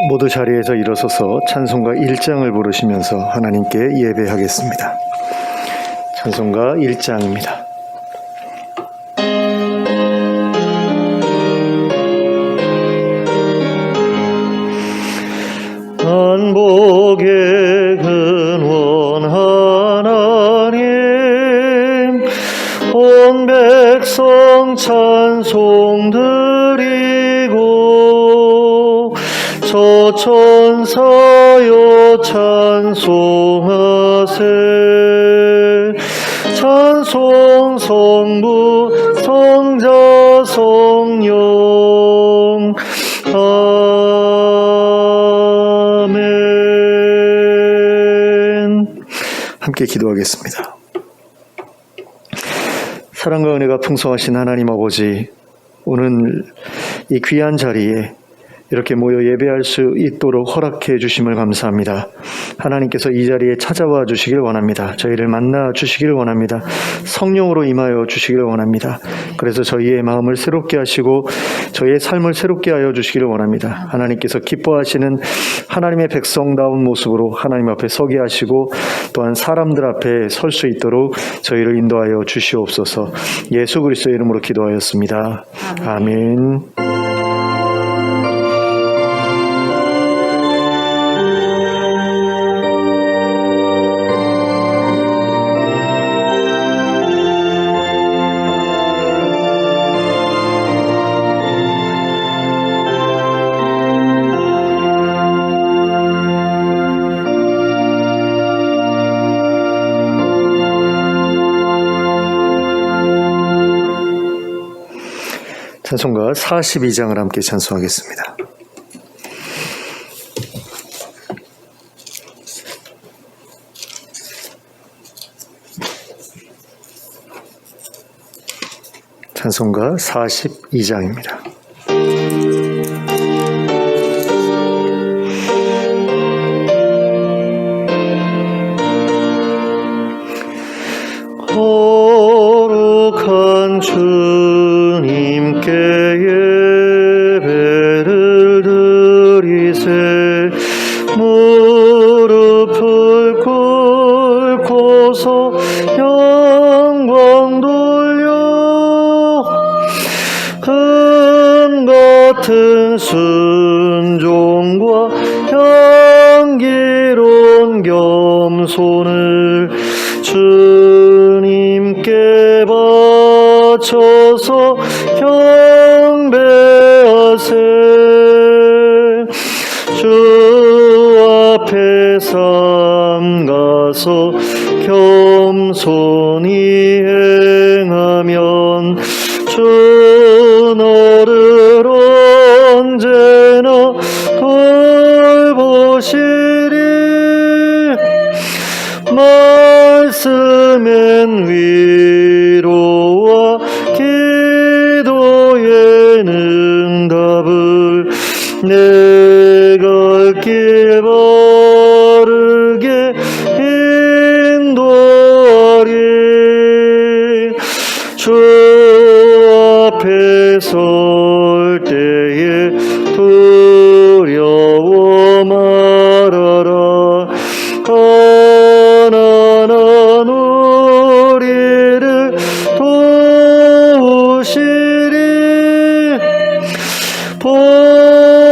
모두 자리에서 일어서서 찬송가 1장을 부르시면서 하나님께 예배하겠습니다. 찬송가 1장입니다. 만복의 근원 하나님, 온 백성 찬송 드리고 저천사여 찬송하세. 찬송 성부 성자 성령 아멘. 함께 기도하겠습니다. 사랑과 은혜가 풍성하신 하나님 아버지, 오늘 이 귀한 자리에 이렇게 모여 예배할 수 있도록 허락해 주심을 감사합니다. 하나님께서 이 자리에 찾아와 주시길 원합니다. 저희를 만나 주시기를 원합니다. 성령으로 임하여 주시기를 원합니다. 그래서 저희의 마음을 새롭게 하시고 저희의 삶을 새롭게 하여 주시기를 원합니다. 하나님께서 기뻐하시는 하나님의 백성다운 모습으로 하나님 앞에 서게 하시고 또한 사람들 앞에 설 수 있도록 저희를 인도하여 주시옵소서. 예수 그리스도의 이름으로 기도하였습니다. 아멘. 찬송가 42장을 함께 찬송하겠습니다. 찬송가 42장입니다. 거룩한 주님께 예배를 드리세. 무릎을 꿇고서 영광 돌려 금 같은 순종과 향기로운 겸손을 주님께 바쳐서 경배하세. 주 앞에 삼가서 겸손히 행하면 주 너를 언제나 돌보시리. 말씀엔 위로와 기도의 응답을 내 갈 길 바르게 인도하리. 주 앞에 설 때에 두려워 말아라. 가난한 우리를 도우시리.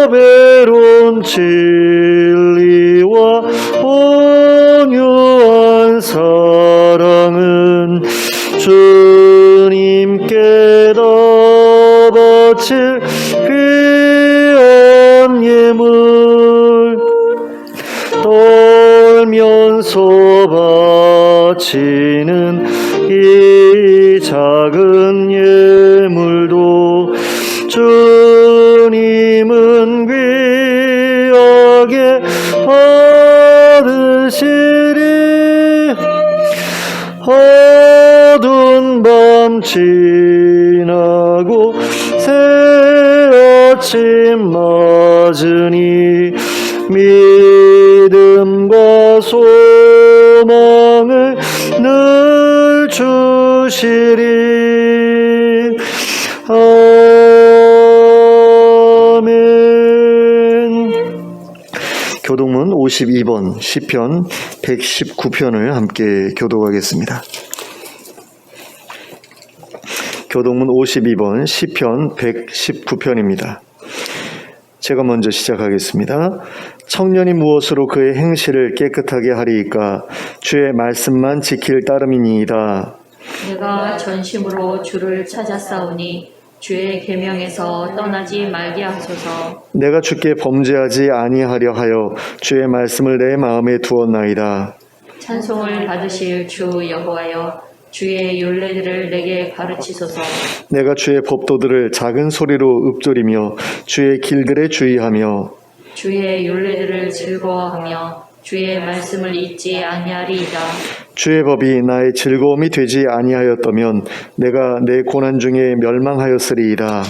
보배로운 진리와 온유한 사랑은 주님께 다 바칠 귀한 예물. 떨면서 바치는 이 작은 예물도 주님은 귀하게 받으시리. 어두운 밤 지나고 새 아침 맞으니 믿음과 소망을 늘 주시리. 아멘. 교동문 52번 시편 119편을 함께 교독하겠습니다. 교동문 52번 시편 119편입니다. 제가 먼저 시작하겠습니다. 청년이 무엇으로 그의 행실을 깨끗하게 하리이까? 주의 말씀만 지킬 따름이니이다. 내가 전심으로 주를 찾았사오니 주의 계명에서 떠나지 말게 하소서. 내가 주께 범죄하지 아니하려 하여 주의 말씀을 내 마음에 두었나이다. 찬송을 받으실 주 여호와여, 주의 율례들을 내게 가르치소서. 내가 주의 법도들을 작은 소리로 읊조리며 주의 길들에 주의하며 주의 율례들을 즐거워하며 주의 말씀을 잊지 아니하리이다. 주의 법이 나의 즐거움이 되지 아니하였다면 내가 내 고난 중에 멸망하였으리이다.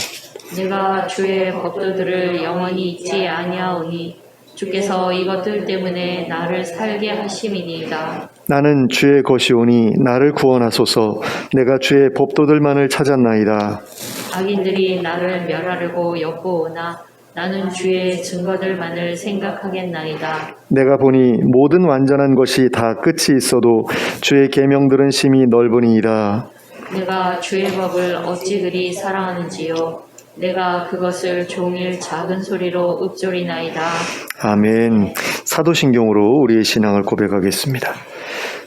내가 주의 법도들을 영원히 잊지 아니하오니 주께서 이것들 때문에 나를 살게 하심이니이다. 나는 주의 것이오니 나를 구원하소서. 내가 주의 법도들만을 찾았나이다. 악인들이 나를 멸하려고 엿보오나 나는 주의 증거들만을 생각하겠나이다. 내가 보니 모든 완전한 것이 다 끝이 있어도 주의 계명들은 심히 넓으니이다. 내가 주의 법을 어찌 그리 사랑하는지요. 내가 그것을 종일 작은 소리로 읊조리나이다. 아멘. 사도신경으로 우리의 신앙을 고백하겠습니다.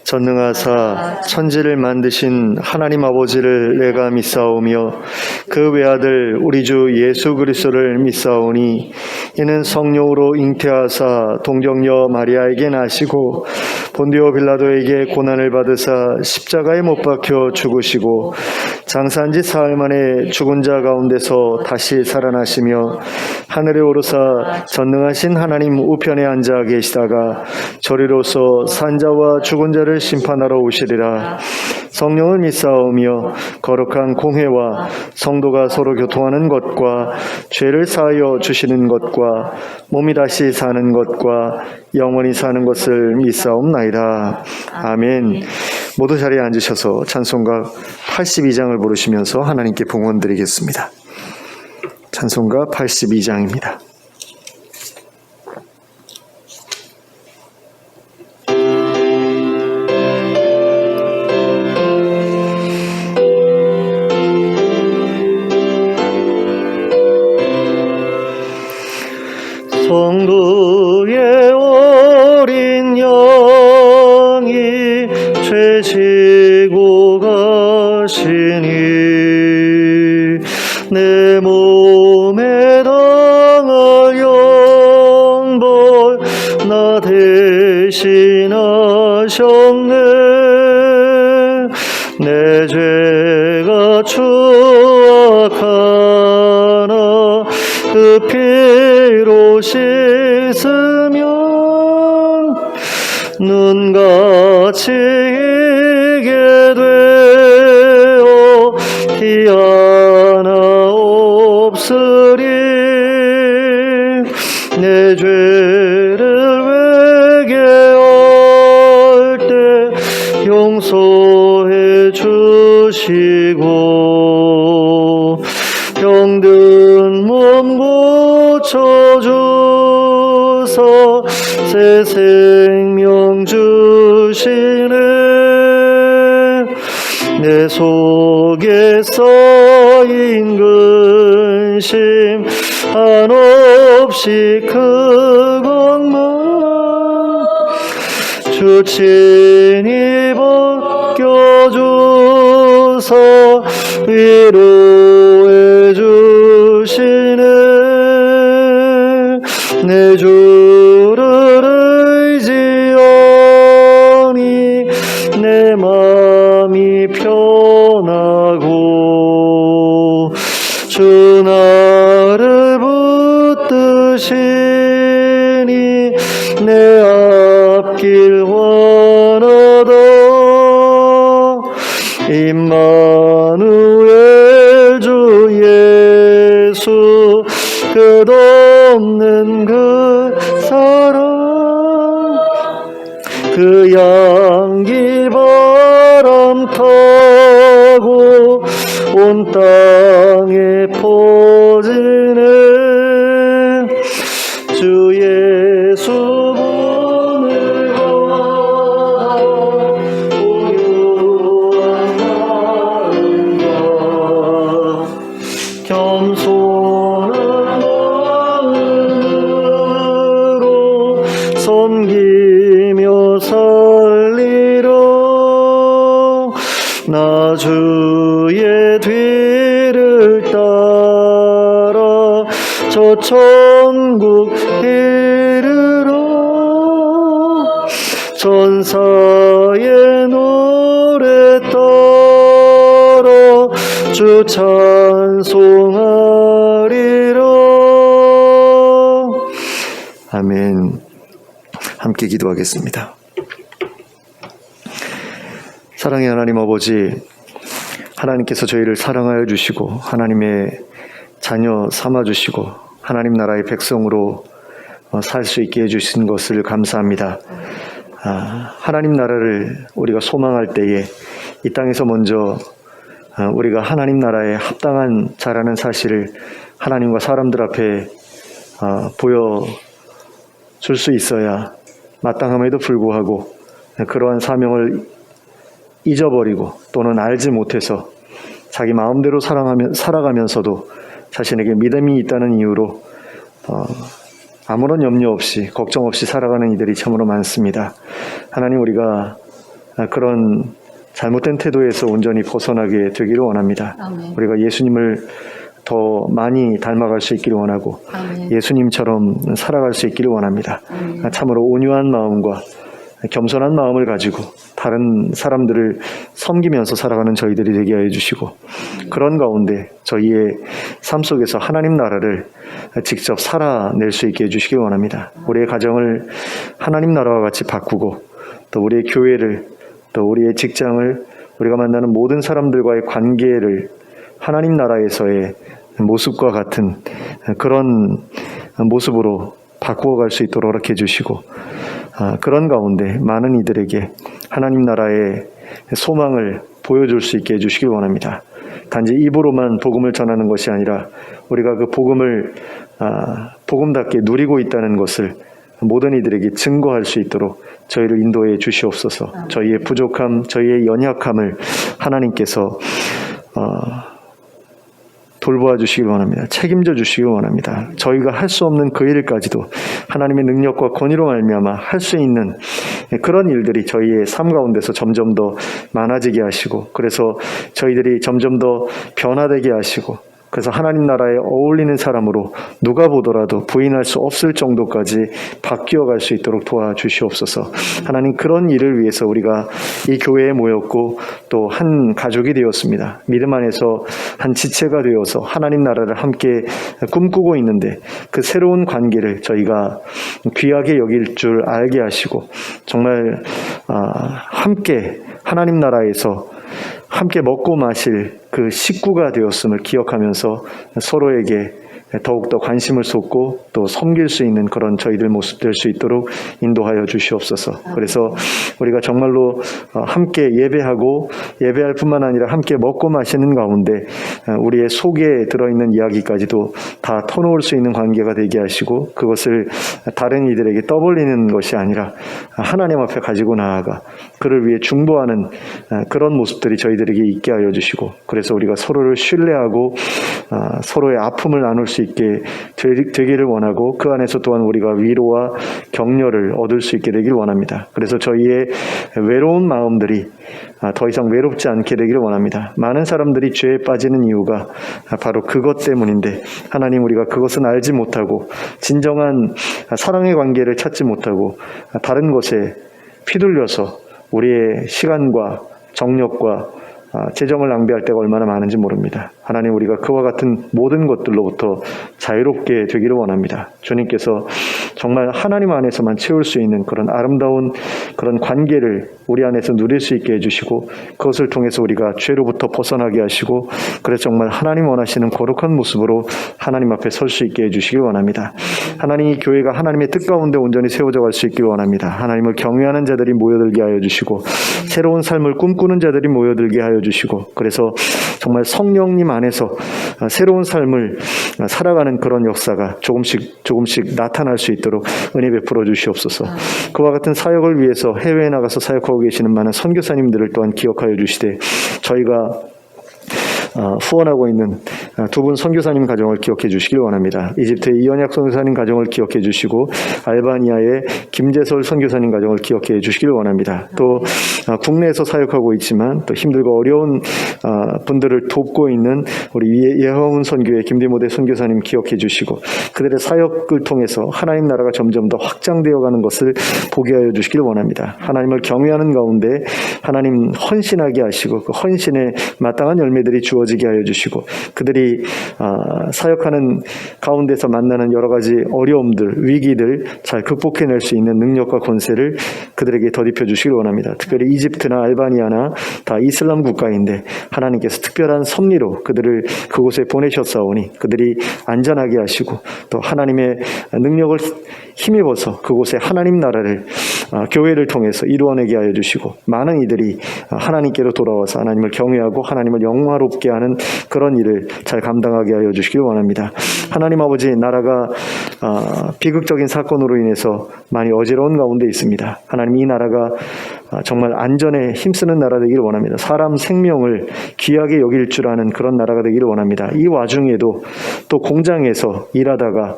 전능하사 천지를 만드신 하나님 아버지를 내가 믿사오며 그 외아들 우리 주 예수 그리스도를 믿사오니 이는 성령으로 잉태하사 동정녀 마리아에게 나시고 본디오 빌라도에게 고난을 받으사 십자가에 못 박혀 죽으시고 장사한 지 사흘 만에 죽은 자 가운데서 다시 살아나시며 하늘에 오르사 전능하신 하나님 우편에 앉아 계시다가 저리로서 산자와 죽은 자를 심판하러 오시리라. 성령을 믿사오며 거룩한 공회와 성도가 서로 교통하는 것과 죄를 사하여 주시는 것과 몸이 다시 사는 것과 영원히 사는 것을 믿사옵나이다. 아멘. 모두 자리에 앉으셔서 찬송가 82장을 부르시면서 하나님께 봉헌드리겠습니다. 찬송가 82장입니다. 성도의 어린 양이 죄 지고 가시니 내 몸에 당할 영벌 나 대신하셨네. 내 죄가 추악하나 그 피로 씻으면 눈같이 이게 되어 티 하나 없으리. 내 죄를 회개할 때 용서해 주시고 병든 몸 고쳐주사 새 생명 주시네. 내 속에 쌓인 근심 한없이 그것만 주 친히 벗겨주사 위로해 주시네. 내 주를 의지하니 내 맘이 편하고 주 나를 붙드시니 내 앞길 환하다. 임마누엘 주 예수 끝없는 그 사랑 그 양기 바람 타고 온 땅에 퍼지네. 주 예수 저 천국 이르러 전사의 노래 따라 주 찬송하리라. 아멘. 함께 기도하겠습니다. 사랑의 하나님 아버지, 하나님께서 저희를 사랑하여 주시고 하나님의 자녀 삼아 주시고 하나님 나라의 백성으로 살 수 있게 해주신 것을 감사합니다. 하나님 나라를 우리가 소망할 때에 이 땅에서 먼저 우리가 하나님 나라에 합당한 자라는 사실을 하나님과 사람들 앞에 보여줄 수 있어야 마땅함에도 불구하고 그러한 사명을 잊어버리고 또는 알지 못해서 자기 마음대로 살아가면서도 자신에게 믿음이 있다는 이유로 아무런 염려 없이 걱정 없이 살아가는 이들이 참으로 많습니다. 하나님, 우리가 그런 잘못된 태도에서 온전히 벗어나게 되기를 원합니다. 아멘. 우리가 예수님을 더 많이 닮아갈 수 있기를 원하고 아멘. 예수님처럼 살아갈 수 있기를 원합니다. 참으로 온유한 마음과 겸손한 마음을 가지고 다른 사람들을 섬기면서 살아가는 저희들이 되게 하여 주시고 그런 가운데 저희의 삶 속에서 하나님 나라를 직접 살아낼 수 있게 해주시기 원합니다. 우리의 가정을 하나님 나라와 같이 바꾸고 또 우리의 교회를 또 우리의 직장을 우리가 만나는 모든 사람들과의 관계를 하나님 나라에서의 모습과 같은 그런 모습으로 바꾸어갈 수 있도록 허락해 주시고 그런 가운데 많은 이들에게 하나님 나라의 소망을 보여줄 수 있게 해주시길 원합니다. 단지 입으로만 복음을 전하는 것이 아니라 우리가 그 복음을 복음답게 누리고 있다는 것을 모든 이들에게 증거할 수 있도록 저희를 인도해 주시옵소서. 저희의 부족함, 저희의 연약함을 하나님께서 돌보아 주시길 원합니다. 책임져 주시길 원합니다. 저희가 할 수 없는 그 일까지도 하나님의 능력과 권위로 말미암아 할 수 있는 그런 일들이 저희의 삶 가운데서 점점 더 많아지게 하시고 그래서 저희들이 점점 더 변화되게 하시고 그래서 하나님 나라에 어울리는 사람으로 누가 보더라도 부인할 수 없을 정도까지 바뀌어갈 수 있도록 도와주시옵소서. 하나님, 그런 일을 위해서 우리가 이 교회에 모였고 또 한 가족이 되었습니다. 믿음 안에서 한 지체가 되어서 하나님 나라를 함께 꿈꾸고 있는데 그 새로운 관계를 저희가 귀하게 여길 줄 알게 하시고 정말 함께 하나님 나라에서 함께 먹고 마실 그 식구가 되었음을 기억하면서 서로에게 더욱더 관심을 쏟고 또 섬길 수 있는 그런 저희들 모습 될 수 있도록 인도하여 주시옵소서. 그래서 우리가 정말로 함께 예배하고 예배할 뿐만 아니라 함께 먹고 마시는 가운데 우리의 속에 들어있는 이야기까지도 다 터놓을 수 있는 관계가 되게 하시고 그것을 다른 이들에게 떠벌리는 것이 아니라 하나님 앞에 가지고 나아가 그를 위해 중보하는 그런 모습들이 저희들에게 있게 하여 주시고 그래서 우리가 서로를 신뢰하고 서로의 아픔을 나눌 수 있게 되기를 원하고 그 안에서 또한 우리가 위로와 격려를 얻을 수 있게 되기를 원합니다. 그래서 저희의 외로운 마음들이 더 이상 외롭지 않게 되기를 원합니다. 많은 사람들이 죄에 빠지는 이유가 바로 그것 때문인데 하나님, 우리가 그것은 알지 못하고 진정한 사랑의 관계를 찾지 못하고 다른 것에 휘둘려서 우리의 시간과 정력과 재정을 낭비할 때가 얼마나 많은지 모릅니다. 하나님, 우리가 그와 같은 모든 것들로부터 자유롭게 되기를 원합니다. 주님께서 정말 하나님 안에서만 채울 수 있는 그런 아름다운 그런 관계를 우리 안에서 누릴 수 있게 해주시고 그것을 통해서 우리가 죄로부터 벗어나게 하시고 그래서 정말 하나님 원하시는 거룩한 모습으로 하나님 앞에 설 수 있게 해주시길 원합니다. 하나님, 이 교회가 하나님의 뜻 가운데 온전히 세워져 갈 수 있길 원합니다. 하나님을 경외하는 자들이 모여들게 하여 주시고 새로운 삶을 꿈꾸는 자들이 모여들게 하여 주시고 그래서 정말 성령님 안에서 새로운 삶을 살아가는 그런 역사가 조금씩 나타날 수 있도록 은혜 베풀어 주시옵소서. 그와 같은 사역을 위해서 해외에 나가서 사역하고 계시는 많은 선교사님들을 또한 기억하여 주시되 저희가 후원하고 있는 두 분 선교사님 가정을 기억해 주시길 원합니다. 이집트의 이언약 선교사님 가정을 기억해 주시고 알바니아의 김재설 선교사님 가정을 기억해 주시길 원합니다. 또 국내에서 사역하고 있지만 또 힘들고 어려운 분들을 돕고 있는 우리 예화운 선교의 김대모대 선교사님 기억해 주시고 그들의 사역을 통해서 하나님 나라가 점점 더 확장되어 가는 것을 보게 하여 주시길 원합니다. 하나님을 경외하는 가운데 하나님 헌신하게 하시고 그 헌신에 마땅한 열매들이 주어지게 하여 주시고 그들이 사역하는 가운데서 만나는 여러 가지 어려움들, 위기들 잘 극복해낼 수 있는 능력과 권세를 그들에게 덧입혀 주시길 원합니다. 특별히 이집트나 알바니아나 다 이슬람 국가인데 하나님께서 특별한 섭리로 그들을 그곳에 보내셨사오니 그들이 안전하게 하시고 또 하나님의 능력을 힘입어서 그곳에 하나님 나라를 교회를 통해서 이루어내게 하여 주시고 많은 이들이 하나님께로 돌아와서 하나님을 경외하고 하나님을 영화롭게 하는 그런 일을 잘 감당하게 하여 주시길 원합니다. 하나님 아버지 나라가 비극적인 사건으로 인해서 많이 어지러운 가운데 있습니다. 하나님 이 나라가 정말 안전에 힘쓰는 나라 되기를 원합니다. 사람 생명을 귀하게 여길 줄 아는 그런 나라가 되기를 원합니다. 이 와중에도 또 공장에서 일하다가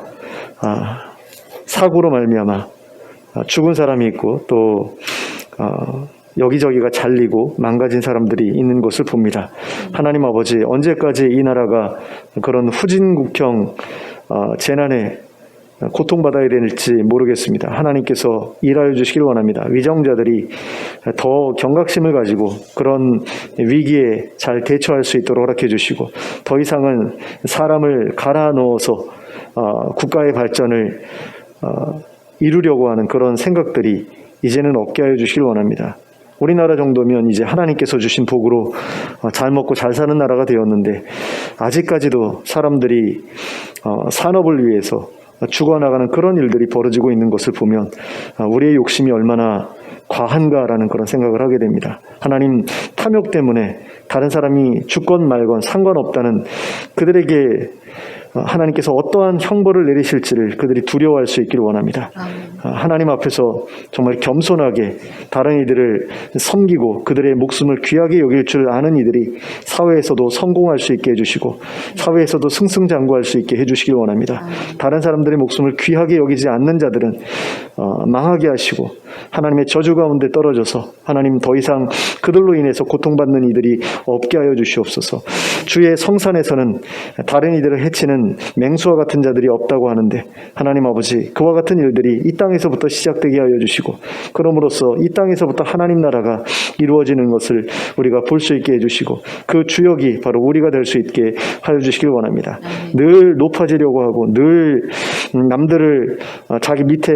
사고로 말미암아 죽은 사람이 있고 또 여기저기가 잘리고 망가진 사람들이 있는 것을 봅니다. 하나님 아버지 언제까지 이 나라가 그런 후진국형 재난에 고통받아야 될지 모르겠습니다. 하나님께서 일하여 주시길 원합니다. 위정자들이 더 경각심을 가지고 그런 위기에 잘 대처할 수 있도록 허락해 주시고 더 이상은 사람을 갈아 넣어서 국가의 발전을 이루려고 하는 그런 생각들이 이제는 없게 하여 주시길 원합니다. 우리나라 정도면 이제 하나님께서 주신 복으로 잘 먹고 잘 사는 나라가 되었는데 아직까지도 사람들이 산업을 위해서 죽어나가는 그런 일들이 벌어지고 있는 것을 보면 우리의 욕심이 얼마나 과한가라는 그런 생각을 하게 됩니다. 하나님 탐욕 때문에 다른 사람이 죽건 말건 상관없다는 그들에게 하나님께서 어떠한 형벌을 내리실지를 그들이 두려워할 수 있기를 원합니다. 하나님 앞에서 정말 겸손하게 다른 이들을 섬기고 그들의 목숨을 귀하게 여길 줄 아는 이들이 사회에서도 성공할 수 있게 해주시고 사회에서도 승승장구할 수 있게 해주시길 원합니다. 다른 사람들의 목숨을 귀하게 여기지 않는 자들은 망하게 하시고 하나님의 저주 가운데 떨어져서 하나님 더 이상 그들로 인해서 고통받는 이들이 없게 하여 주시옵소서. 주의 성산에서는 다른 이들을 해치는 맹수와 같은 자들이 없다고 하는데 하나님 아버지 그와 같은 일들이 이 땅에서부터 시작되게 하여 주시고 그럼으로써 이 땅에서부터 하나님 나라가 이루어지는 것을 우리가 볼 수 있게 해주시고 그 주역이 바로 우리가 될 수 있게 하여 주시길 원합니다. 늘 높아지려고 하고 늘 남들을 자기 밑에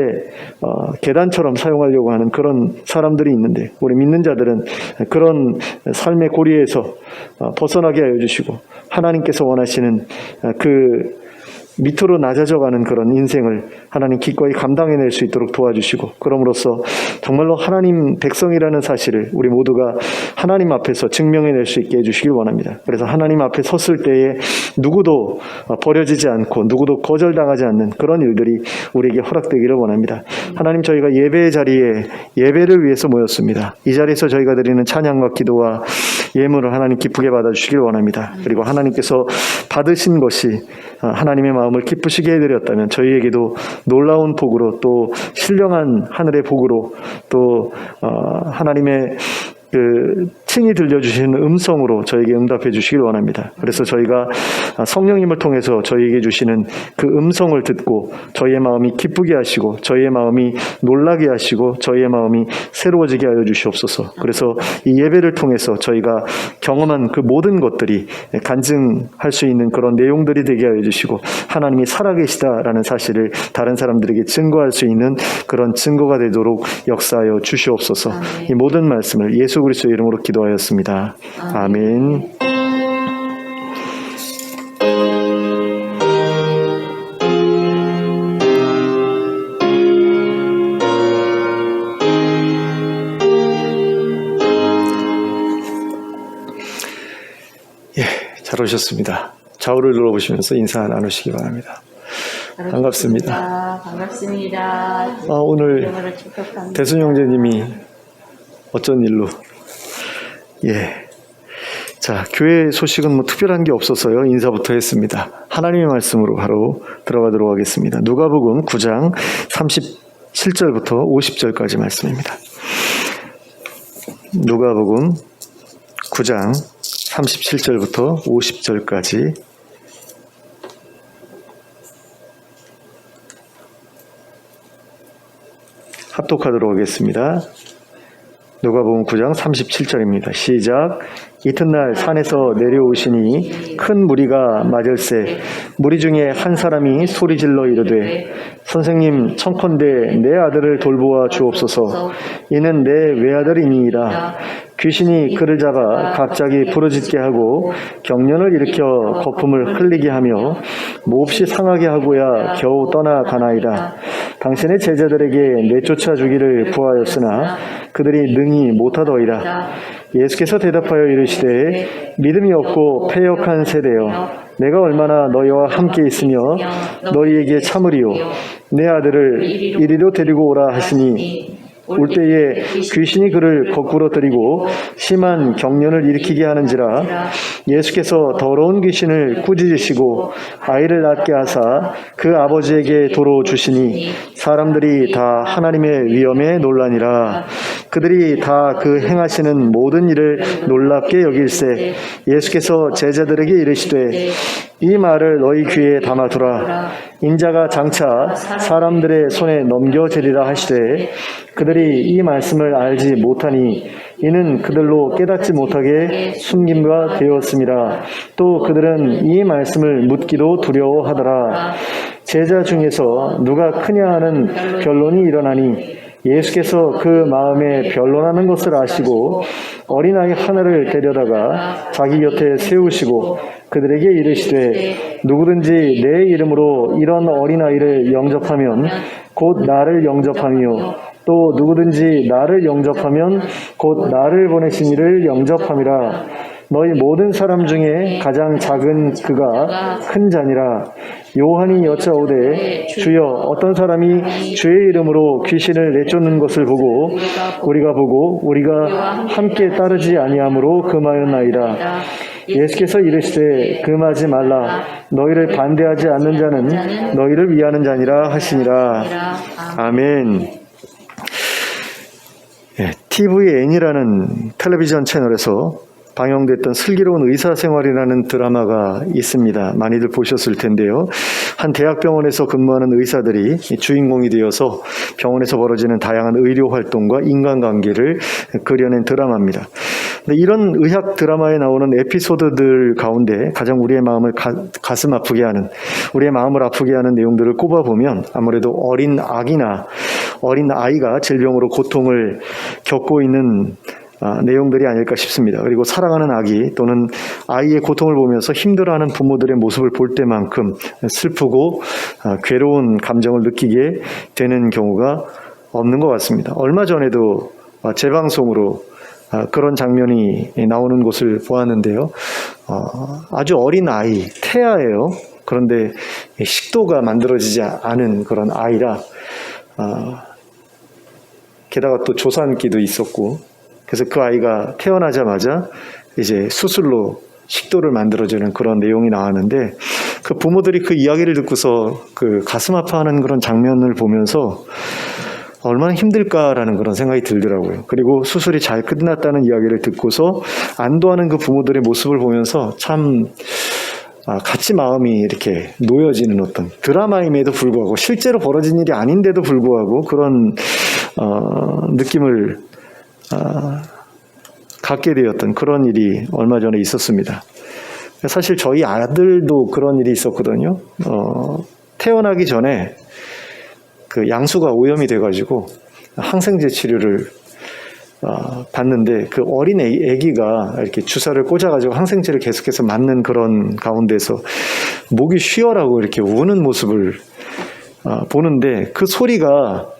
계단처럼 사용하려고 하는 그런 사람들이 있는데 우리 믿는 자들은 그런 삶의 고리에서 벗어나게 하여 주시고 하나님께서 원하시는 그 밑으로 낮아져가는 그런 인생을 하나님 기꺼이 감당해낼 수 있도록 도와주시고 그럼으로써 정말로 하나님 백성이라는 사실을 우리 모두가 하나님 앞에서 증명해낼 수 있게 해주시길 원합니다. 그래서 하나님 앞에 섰을 때에 누구도 버려지지 않고 누구도 거절당하지 않는 그런 일들이 우리에게 허락되기를 원합니다. 하나님 저희가 예배의 자리에 예배를 위해서 모였습니다. 이 자리에서 저희가 드리는 찬양과 기도와 예물을 하나님 기쁘게 받아주시길 원합니다. 그리고 하나님께서 받으신 것이 하나님의 마음을 기쁘시게 해드렸다면 저희에게도 놀라운 복으로 또 신령한 하늘의 복으로 또 하나님의 그 칭이 들려주시는 음성으로 저에게 응답해 주시길 원합니다. 그래서 저희가 성령님을 통해서 저희에게 주시는 그 음성을 듣고 저희의 마음이 기쁘게 하시고 저희의 마음이 놀라게 하시고 저희의 마음이 새로워지게 하여 주시옵소서. 그래서 이 예배를 통해서 저희가 경험한 그 모든 것들이 간증할 수 있는 그런 내용들이 되게 하여 주시고 하나님이 살아계시다라는 사실을 다른 사람들에게 증거할 수 있는 그런 증거가 되도록 역사하여 주시옵소서. 이 모든 말씀을 예수 그리스도의 이름으로 기도하였습니다. 아멘. 잘 오셨습니다. 좌우를 눌러보시면서 인사 나누시기 바랍니다. 반갑습니다. 반갑습니다. 오늘 대순 형제님이 어쩐 일로 자, 교회 소식은 뭐 특별한 게 없어서요. 인사부터 했습니다. 하나님의 말씀으로 바로 들어가도록 하겠습니다. 누가복음 9장 37절부터 50절까지 말씀입니다. 누가복음 9장 37절부터 50절까지 합독하도록 하겠습니다. 누가복음 9장 37절입니다. 시작. 이튿날 산에서 내려오시니 큰 무리가 맞을세 무리 중에 한 사람이 소리질러 이르되 선생님 청컨대 내 아들을 돌보아 주옵소서 이는 내 외아들이니이다. 귀신이 그를 잡아 갑자기 부르짖게 하고 경련을 일으켜 거품을 흘리게 하며 몹시 상하게 하고야 겨우 떠나가나이다. 당신의 제자들에게 내쫓아 주기를 구하였으나 그들이 능히 못하더이다. 예수께서 대답하여 이르시되 믿음이 없고 패역한 세대여 내가 얼마나 너희와 함께 있으며 너희에게 참으리요 내 아들을 이리로 데리고 오라 하시니 올 때에 귀신이 그를 거꾸로 들이고 심한 경련을 일으키게 하는지라 예수께서 더러운 귀신을 꾸짖으시고 아이를 낳게 하사 그 아버지에게 도로 주시니 사람들이 다 하나님의 위엄에 놀라니라. 그들이 다 그 행하시는 모든 일을 놀랍게 여길세 예수께서 제자들에게 이르시되 이 말을 너희 귀에 담아두라. 인자가 장차 사람들의 손에 넘겨지리라 하시되 그들이 이 말씀을 알지 못하니 이는 그들로 깨닫지 못하게 숨김과 되었음이라. 또 그들은 이 말씀을 묻기도 두려워하더라. 제자 중에서 누가 크냐 하는 변론이 일어나니 예수께서 그 마음에 변론하는 것을 아시고 어린아이 하나를 데려다가 자기 곁에 세우시고 그들에게 이르시되 누구든지 내 이름으로 이런 어린아이를 영접하면 곧 나를 영접하며 또 누구든지 나를 영접하면 곧 나를 보내신 이를 영접함이라. 너희 모든 사람 중에 가장 작은 그가 큰 자니라. 요한이 여짜오되 주여 어떤 사람이 주의 이름으로 귀신을 내쫓는 것을 보고 우리가 함께 따르지 아니하므로 금하였나이다. 예수께서 이르시되 금하지 말라. 너희를 반대하지 않는 자는 너희를 위하는 자니라 하시니라. 아멘. TVN이라는 텔레비전 채널에서 방영됐던 슬기로운 의사생활이라는 드라마가 있습니다. 많이들 보셨을 텐데요. 한 대학병원에서 근무하는 의사들이 주인공이 되어서 병원에서 벌어지는 다양한 의료 활동과 인간관계를 그려낸 드라마입니다. 근데 이런 의학 드라마에 나오는 에피소드들 가운데 가장 우리의 마음을 가슴 아프게 하는, 우리의 마음을 아프게 하는 내용들을 꼽아보면 아무래도 어린 아이가 질병으로 고통을 겪고 있는 내용들이 아닐까 싶습니다. 그리고 사랑하는 아기 또는 아이의 고통을 보면서 힘들어하는 부모들의 모습을 볼 때만큼 슬프고 괴로운 감정을 느끼게 되는 경우가 없는 것 같습니다. 얼마 전에도 재방송으로 그런 장면이 나오는 것을 보았는데요. 아주 어린 아이, 태아예요. 그런데 식도가 만들어지지 않은 그런 아이라 게다가 또 조산기도 있었고, 그래서 그 아이가 태어나자마자 이제 수술로 식도를 만들어주는 그런 내용이 나왔는데, 그 부모들이 그 이야기를 듣고서 그 가슴 아파하는 그런 장면을 보면서 얼마나 힘들까라는 그런 생각이 들더라고요. 그리고 수술이 잘 끝났다는 이야기를 듣고서 안도하는 그 부모들의 모습을 보면서 참 같이 마음이 이렇게 놓여지는 어떤 드라마임에도 불구하고 실제로 벌어진 일이 아닌데도 불구하고 그런 느낌을 갖게 되었던 그런 일이 얼마 전에 있었습니다. 사실 저희 아들도 그런 일이 있었거든요. 태어나기 전에 그 양수가 오염이 돼가지고 항생제 치료를 봤는데, 그 어린 아기가 이렇게 주사를 꽂아가지고 항생제를 계속해서 맞는 그런 가운데서 목이 쉬어라고 이렇게 우는 모습을 보는데, 그 소리가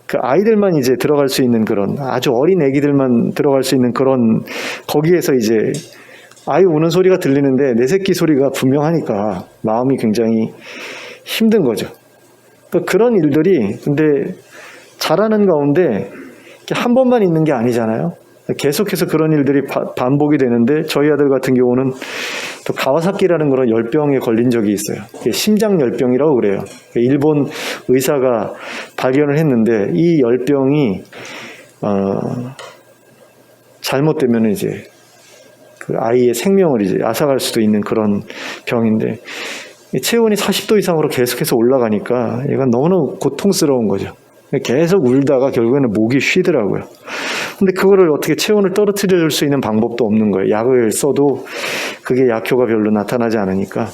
그 아이들만 이제 들어갈 수 있는 그런, 아주 어린 아기들만 들어갈 수 있는 그런, 거기에서 이제 아이 우는 소리가 들리는데 내 새끼 소리가 분명하니까 마음이 굉장히 힘든 거죠. 그런 일들이 근데 잘하는 가운데 한 번만 있는 게 아니잖아요. 계속해서 그런 일들이 반복이 되는데 저희 아들 같은 경우는 또 가와사키라는 그런 열병에 걸린 적이 있어요. 심장 열병이라고 그래요. 일본 의사가 발견을 했는데 이 열병이 잘못되면 이제 그 아이의 생명을 이제 앗아갈 수도 있는 그런 병인데 체온이 40도 이상으로 계속해서 올라가니까 얘가 너무나 고통스러운 거죠. 계속 울다가 결국에는 목이 쉬더라고요. 근데 그거를 어떻게 체온을 떨어뜨려 줄 수 있는 방법도 없는 거예요. 약을 써도 그게 약효가 별로 나타나지 않으니까.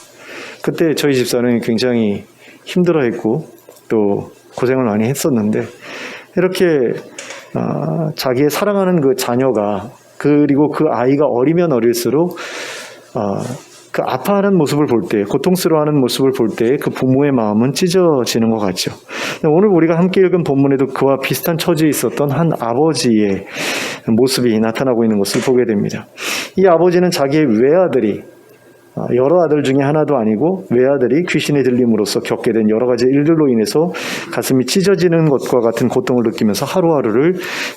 그때 저희 집사는 굉장히 힘들어했고 또 고생을 많이 했었는데 이렇게 자기의 사랑하는 그 자녀가 그리고 그 아이가 어리면 어릴수록 그 아파하는 모습을 볼 때, 고통스러워하는 모습을 볼 때 그 부모의 마음은 찢어지는 것 같죠. 오늘 우리가 함께 읽은 본문에도 그와 비슷한 처지에 있었던 한 아버지의 모습이 나타나고 있는 것을 보게 됩니다. 이 아버지는 자기의 외아들이 여러 아들 중에 하나도 아니고 외아들이 귀신에 들림으로써 겪게 된 여러 가지 일들로 인해서 가슴이 찢어지는 것과 같은 고통을 느끼면서 하루하루를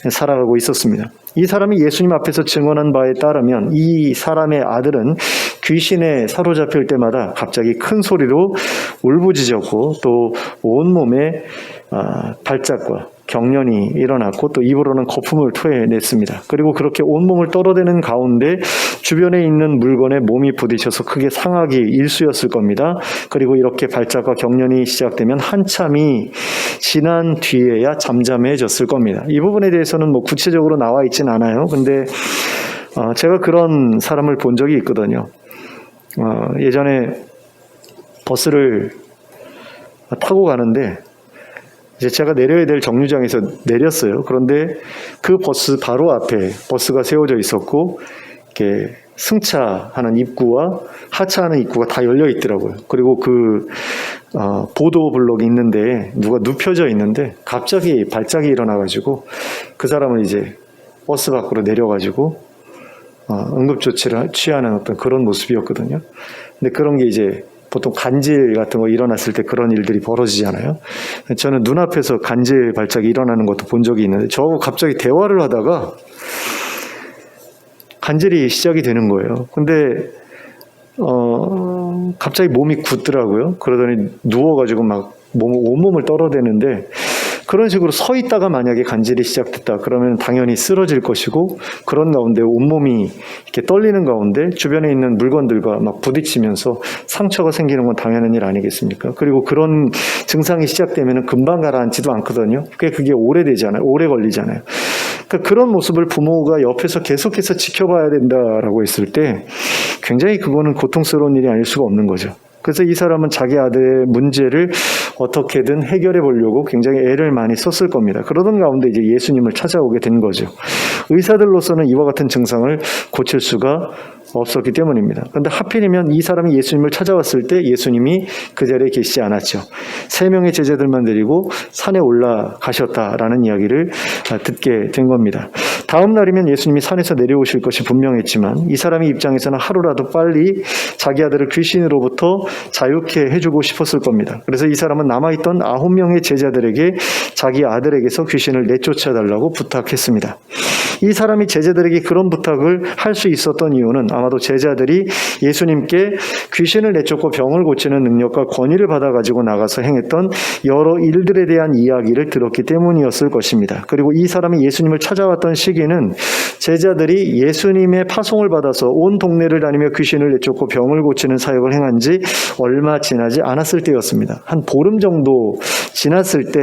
살아가고 있었습니다. 이 사람이 예수님 앞에서 증언한 바에 따르면 이 사람의 아들은 귀신에 사로잡힐 때마다 갑자기 큰 소리로 울부짖었고 또 온몸에 발작과 경련이 일어났고 또 입으로는 거품을 토해냈습니다. 그리고 그렇게 온몸을 떨어대는 가운데 주변에 있는 물건에 몸이 부딪혀서 크게 상하기 일쑤였을 겁니다. 그리고 이렇게 발작과 경련이 시작되면 한참이 지난 뒤에야 잠잠해졌을 겁니다. 이 부분에 대해서는 뭐 구체적으로 나와 있진 않아요. 근데 제가 그런 사람을 본 적이 있거든요. 예전에 버스를 타고 가는데 이제 제가 내려야 될 정류장에서 내렸어요. 그런데 그 버스 바로 앞에 버스가 세워져 있었고 이렇게 승차하는 입구와 하차하는 입구가 다 열려 있더라고요. 그리고 그 보도 블록이 있는데 누가 눕혀져 있는데 갑자기 발작이 일어나가지고 그 사람을 이제 버스 밖으로 내려가지고 응급조치를 취하는 어떤 그런 모습이었거든요. 근데 그런 게 이제 보통 간질 같은 거 일어났을 때 그런 일들이 벌어지잖아요. 저는 눈앞에서 간질 발작이 일어나는 것도 본 적이 있는데 저하고 갑자기 대화를 하다가 간질이 시작이 되는 거예요. 근데 갑자기 몸이 굳더라고요. 그러더니 누워가지고 막 온몸을 떨어대는데 그런 식으로 서 있다가 만약에 간질이 시작됐다 그러면 당연히 쓰러질 것이고 그런 가운데 온몸이 이렇게 떨리는 가운데 주변에 있는 물건들과 막 부딪히면서 상처가 생기는 건 당연한 일 아니겠습니까? 그리고 그런 증상이 시작되면 금방 가라앉지도 않거든요. 그게 오래 걸리잖아요. 그러니까 그런 모습을 부모가 옆에서 계속해서 지켜봐야 된다라고 했을 때 굉장히 그거는 고통스러운 일이 아닐 수가 없는 거죠. 그래서 이 사람은 자기 아들의 문제를 어떻게든 해결해 보려고 굉장히 애를 많이 썼을 겁니다. 그러던 가운데 이제 예수님을 찾아오게 된 거죠. 의사들로서는 이와 같은 증상을 고칠 수가 없었기 때문입니다. 그런데 하필이면 이 사람이 예수님을 찾아왔을 때 예수님이 그 자리에 계시지 않았죠. 3명의 제자들만 데리고 산에 올라가셨다라는 이야기를 듣게 된 겁니다. 다음 날이면 예수님이 산에서 내려오실 것이 분명했지만 이 사람의 입장에서는 하루라도 빨리 자기 아들을 귀신으로부터 자유케 해주고 싶었을 겁니다. 그래서 이 사람은 남아있던 9명의 제자들에게 자기 아들에게서 귀신을 내쫓아달라고 부탁했습니다. 이 사람이 제자들에게 그런 부탁을 할 수 있었던 이유는 아마도 제자들이 예수님께 귀신을 내쫓고 병을 고치는 능력과 권위를 받아가지고 나가서 행했던 여러 일들에 대한 이야기를 들었기 때문이었을 것입니다. 그리고 이 사람이 예수님을 찾아왔던 시기는 제자들이 예수님의 파송을 받아서 온 동네를 다니며 귀신을 내쫓고 병을 고치는 사역을 행한 지 얼마 지나지 않았을 때였습니다. 한 보름 정도 지났을 때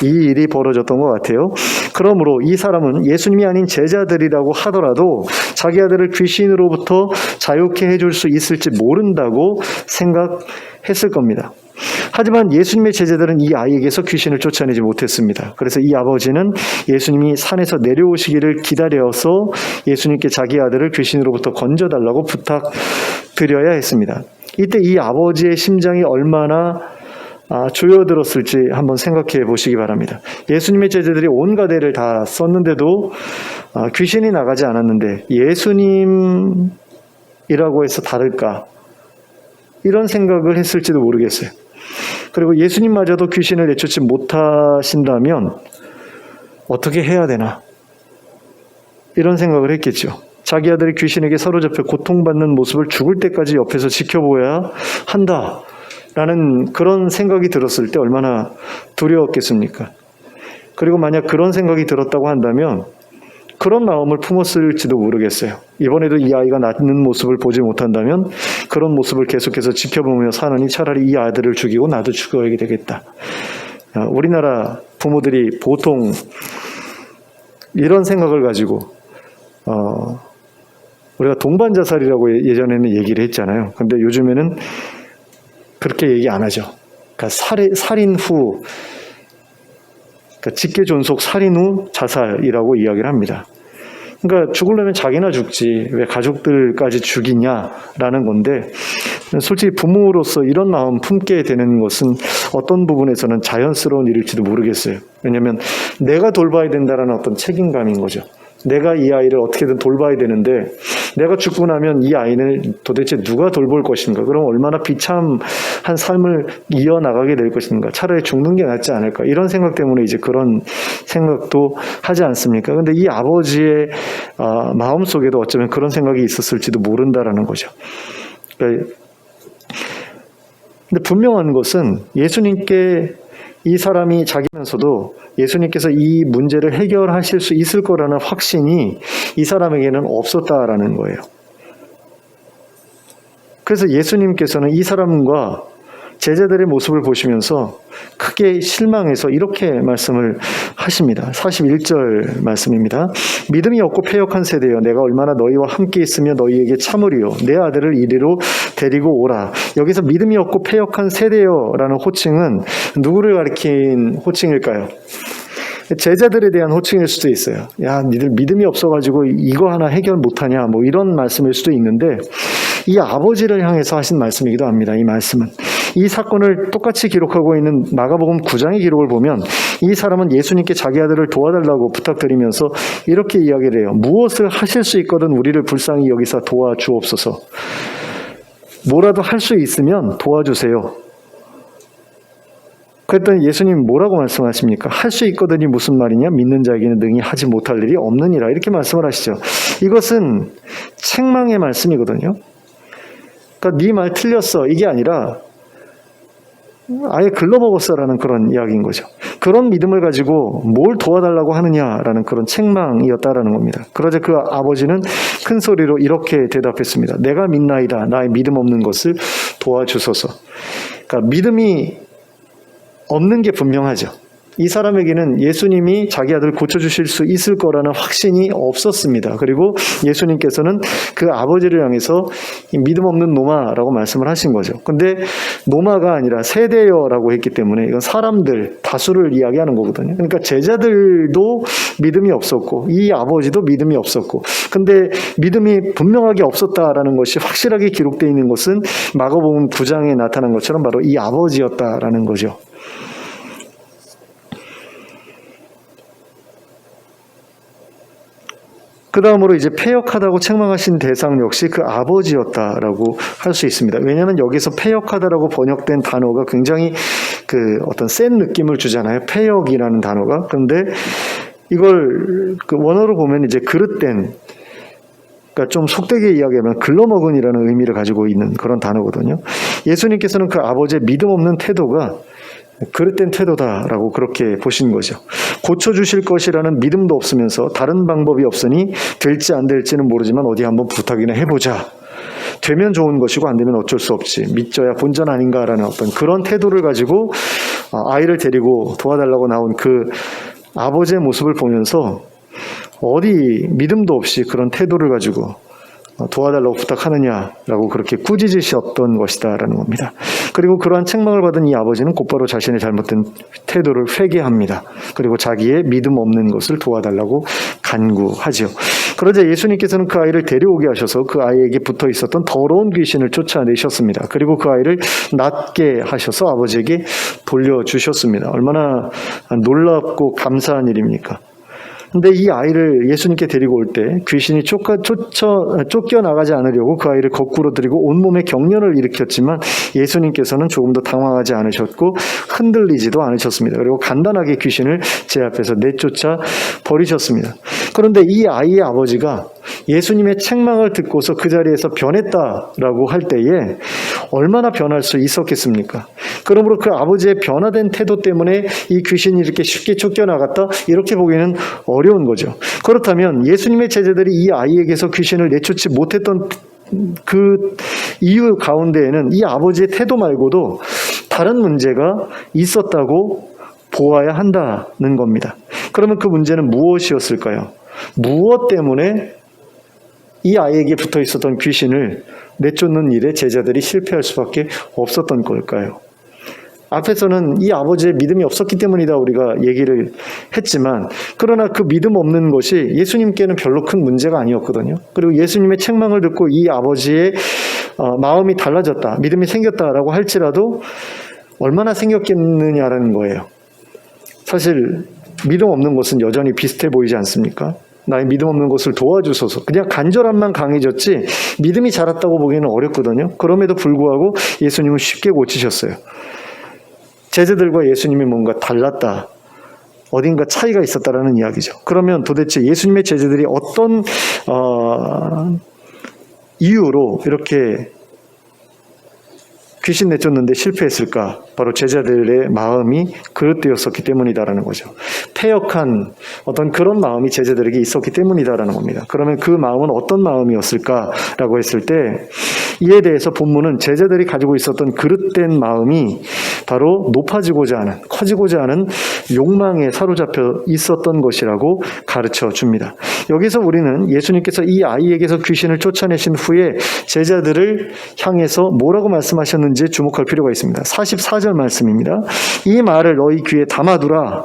이 일이 벌어졌던 것 같아요. 그러므로 이 사람은 예수님이 아닌 제자들이라고 하더라도 자기 아들을 귀신으로부터 자유케 해줄 수 있을지 모른다고 생각했을 겁니다. 하지만 예수님의 제자들은 이 아이에게서 귀신을 쫓아내지 못했습니다. 그래서 이 아버지는 예수님이 산에서 내려오시기를 기다려서 예수님께 자기 아들을 귀신으로부터 건져달라고 부탁드려야 했습니다. 이때 이 아버지의 심장이 얼마나 조여들었을지 한번 생각해 보시기 바랍니다. 예수님의 제자들이 온갖 애를 다 썼는데도 귀신이 나가지 않았는데 예수님이라고 해서 다를까? 이런 생각을 했을지도 모르겠어요. 그리고 예수님마저도 귀신을 내쫓지 못하신다면 어떻게 해야 되나? 이런 생각을 했겠죠. 자기 아들이 귀신에게 사로잡혀 고통받는 모습을 죽을 때까지 옆에서 지켜보아야 한다라는 그런 생각이 들었을 때 얼마나 두려웠겠습니까? 그리고 만약 그런 생각이 들었다고 한다면 그런 마음을 품었을지도 모르겠어요. 이번에도 이 아이가 낫는 모습을 보지 못한다면 그런 모습을 계속해서 지켜보며 사느니 차라리 이 아들을 죽이고 나도 죽어야 되겠다. 우리나라 부모들이 보통 이런 생각을 가지고 우리가 동반자살이라고 예전에는 얘기를 했잖아요. 근데 요즘에는 그렇게 얘기 안 하죠. 그러니까 살인 후, 그러니까 직계존속 살인 후 자살이라고 이야기를 합니다. 그러니까 죽으려면 자기나 죽지 왜 가족들까지 죽이냐라는 건데, 솔직히 부모로서 이런 마음 품게 되는 것은 어떤 부분에서는 자연스러운 일일지도 모르겠어요. 왜냐하면 내가 돌봐야 된다는 어떤 책임감인 거죠. 내가 이 아이를 어떻게든 돌봐야 되는데 내가 죽고 나면 이 아이는 도대체 누가 돌볼 것인가? 그럼 얼마나 비참한 삶을 이어나가게 될 것인가? 차라리 죽는 게 낫지 않을까? 이런 생각 때문에 이제 그런 생각도 하지 않습니까? 근데 이 아버지의 마음속에도 어쩌면 그런 생각이 있었을지도 모른다라는 거죠. 그러니까 근데 분명한 것은 예수님께 이 사람이 자기면서도 예수님께서 이 문제를 해결하실 수 있을 거라는 확신이 이 사람에게는 없었다라는 거예요. 그래서 예수님께서는 이 사람과 제자들의 모습을 보시면서 크게 실망해서 이렇게 말씀을 하십니다. 41절 말씀입니다. 믿음이 없고 패역한 세대여, 내가 얼마나 너희와 함께 있으며 너희에게 참으리요. 내 아들을 이리로 데리고 오라. 여기서 믿음이 없고 패역한 세대여라는 호칭은 누구를 가리킨 호칭일까요? 제자들에 대한 호칭일 수도 있어요. 야, 니들 믿음이 없어가지고 이거 하나 해결 못하냐, 뭐 이런 말씀일 수도 있는데, 이 아버지를 향해서 하신 말씀이기도 합니다. 이 말씀은 이 사건을 똑같이 기록하고 있는 마가복음 9장의 기록을 보면 이 사람은 예수님께 자기 아들을 도와달라고 부탁드리면서 이렇게 이야기를 해요. 무엇을 하실 수 있거든 우리를 불쌍히 여기사 도와주옵소서. 뭐라도 할 수 있으면 도와주세요. 그랬더니 예수님 뭐라고 말씀하십니까? 할 수 있거든이 무슨 말이냐? 믿는 자에게는 능히 하지 못할 일이 없느니라. 이렇게 말씀을 하시죠. 이것은 책망의 말씀이거든요. 그러니까 네 말 틀렸어. 이게 아니라 아예 글러먹었어라는 그런 이야기인 거죠. 그런 믿음을 가지고 뭘 도와달라고 하느냐라는 그런 책망이었다라는 겁니다. 그러자 그 아버지는 큰 소리로 이렇게 대답했습니다. 내가 믿나이다. 나의 믿음 없는 것을 도와주소서. 그러니까 믿음이 없는 게 분명하죠. 이 사람에게는 예수님이 자기 아들을 고쳐주실 수 있을 거라는 확신이 없었습니다. 그리고 예수님께서는 그 아버지를 향해서 믿음 없는 노마라고 말씀을 하신 거죠. 근데 노마가 아니라 세대여라고 했기 때문에 이건 사람들, 다수를 이야기하는 거거든요. 그러니까 제자들도 믿음이 없었고 이 아버지도 믿음이 없었고, 근데 믿음이 분명하게 없었다라는 것이 확실하게 기록되어 있는 것은 마가복음 9장에 나타난 것처럼 바로 이 아버지였다라는 거죠. 그 다음으로 이제 패역하다고 책망하신 대상 역시 그 아버지였다라고 할 수 있습니다. 왜냐하면 여기서 패역하다라고 번역된 단어가 굉장히 그 어떤 센 느낌을 주잖아요. 패역이라는 단어가. 그런데 이걸 그 원어로 보면 이제 그릇된, 그러니까 좀 속되게 이야기하면 글러먹은이라는 의미를 가지고 있는 그런 단어거든요. 예수님께서는 그 아버지의 믿음 없는 태도가 그릇된 태도다라고 그렇게 보신 거죠. 고쳐주실 것이라는 믿음도 없으면서 다른 방법이 없으니 될지 안 될지는 모르지만 어디 한번 부탁이나 해보자. 되면 좋은 것이고 안 되면 어쩔 수 없지. 믿져야 본전 아닌가라는 어떤 그런 태도를 가지고 아이를 데리고 도와달라고 나온 그 아버지의 모습을 보면서 어디 믿음도 없이 그런 태도를 가지고 도와달라고 부탁하느냐라고 그렇게 꾸짖으셨던 것이다라는 겁니다. 그리고 그러한 책망을 받은 이 아버지는 곧바로 자신의 잘못된 태도를 회개합니다. 그리고 자기의 믿음 없는 것을 도와달라고 간구하죠. 그러자 예수님께서는 그 아이를 데려오게 하셔서 그 아이에게 붙어 있었던 더러운 귀신을 쫓아내셨습니다. 그리고 그 아이를 낫게 하셔서 아버지에게 돌려주셨습니다. 얼마나 놀랍고 감사한 일입니까? 근데 이 아이를 예수님께 데리고 올 때 귀신이 쫓겨나가지 않으려고 그 아이를 거꾸로 들이고 온몸에 경련을 일으켰지만 예수님께서는 조금 더 당황하지 않으셨고 흔들리지도 않으셨습니다. 그리고 간단하게 귀신을 제 앞에서 내쫓아 버리셨습니다. 그런데 이 아이의 아버지가 예수님의 책망을 듣고서 그 자리에서 변했다라고 할 때에 얼마나 변할 수 있었겠습니까? 그러므로 그 아버지의 변화된 태도 때문에 이 귀신이 이렇게 쉽게 쫓겨나갔다, 이렇게 보기에는 어려운 거죠. 그렇다면 예수님의 제자들이 이 아이에게서 귀신을 내쫓지 못했던 그 이유 가운데에는 이 아버지의 태도 말고도 다른 문제가 있었다고 보아야 한다는 겁니다. 그러면 그 문제는 무엇이었을까요? 무엇 때문에 이 아이에게 붙어 있었던 귀신을 내쫓는 일에 제자들이 실패할 수밖에 없었던 걸까요? 앞에서는 이 아버지의 믿음이 없었기 때문이다 우리가 얘기를 했지만, 그러나 그 믿음 없는 것이 예수님께는 별로 큰 문제가 아니었거든요. 그리고 예수님의 책망을 듣고 이 아버지의 마음이 달라졌다, 믿음이 생겼다라고 할지라도 얼마나 생겼겠느냐라는 거예요. 사실 믿음 없는 것은 여전히 비슷해 보이지 않습니까? 나의 믿음 없는 것을 도와주소서. 그냥 간절함만 강해졌지 믿음이 자랐다고 보기에는 어렵거든요. 그럼에도 불구하고 예수님은 쉽게 고치셨어요. 제자들과 예수님이 뭔가 달랐다, 어딘가 차이가 있었다라는 이야기죠. 그러면 도대체 예수님의 제자들이 어떤 이유로 이렇게 귀신 내쫓는데 실패했을까? 바로 제자들의 마음이 그릇되었었기 때문이다라는 거죠. 패역한 어떤 그런 마음이 제자들에게 있었기 때문이다라는 겁니다. 그러면 그 마음은 어떤 마음이었을까라고 했을 때, 이에 대해서 본문은 제자들이 가지고 있었던 그릇된 마음이 바로 높아지고자 하는, 커지고자 하는 욕망에 사로잡혀 있었던 것이라고 가르쳐 줍니다. 여기서 우리는 예수님께서 이 아이에게서 귀신을 쫓아내신 후에 제자들을 향해서 뭐라고 말씀하셨는지 주목할 필요가 있습니다. 44절 말씀입니다. 이 말을 너희 귀에 담아두라,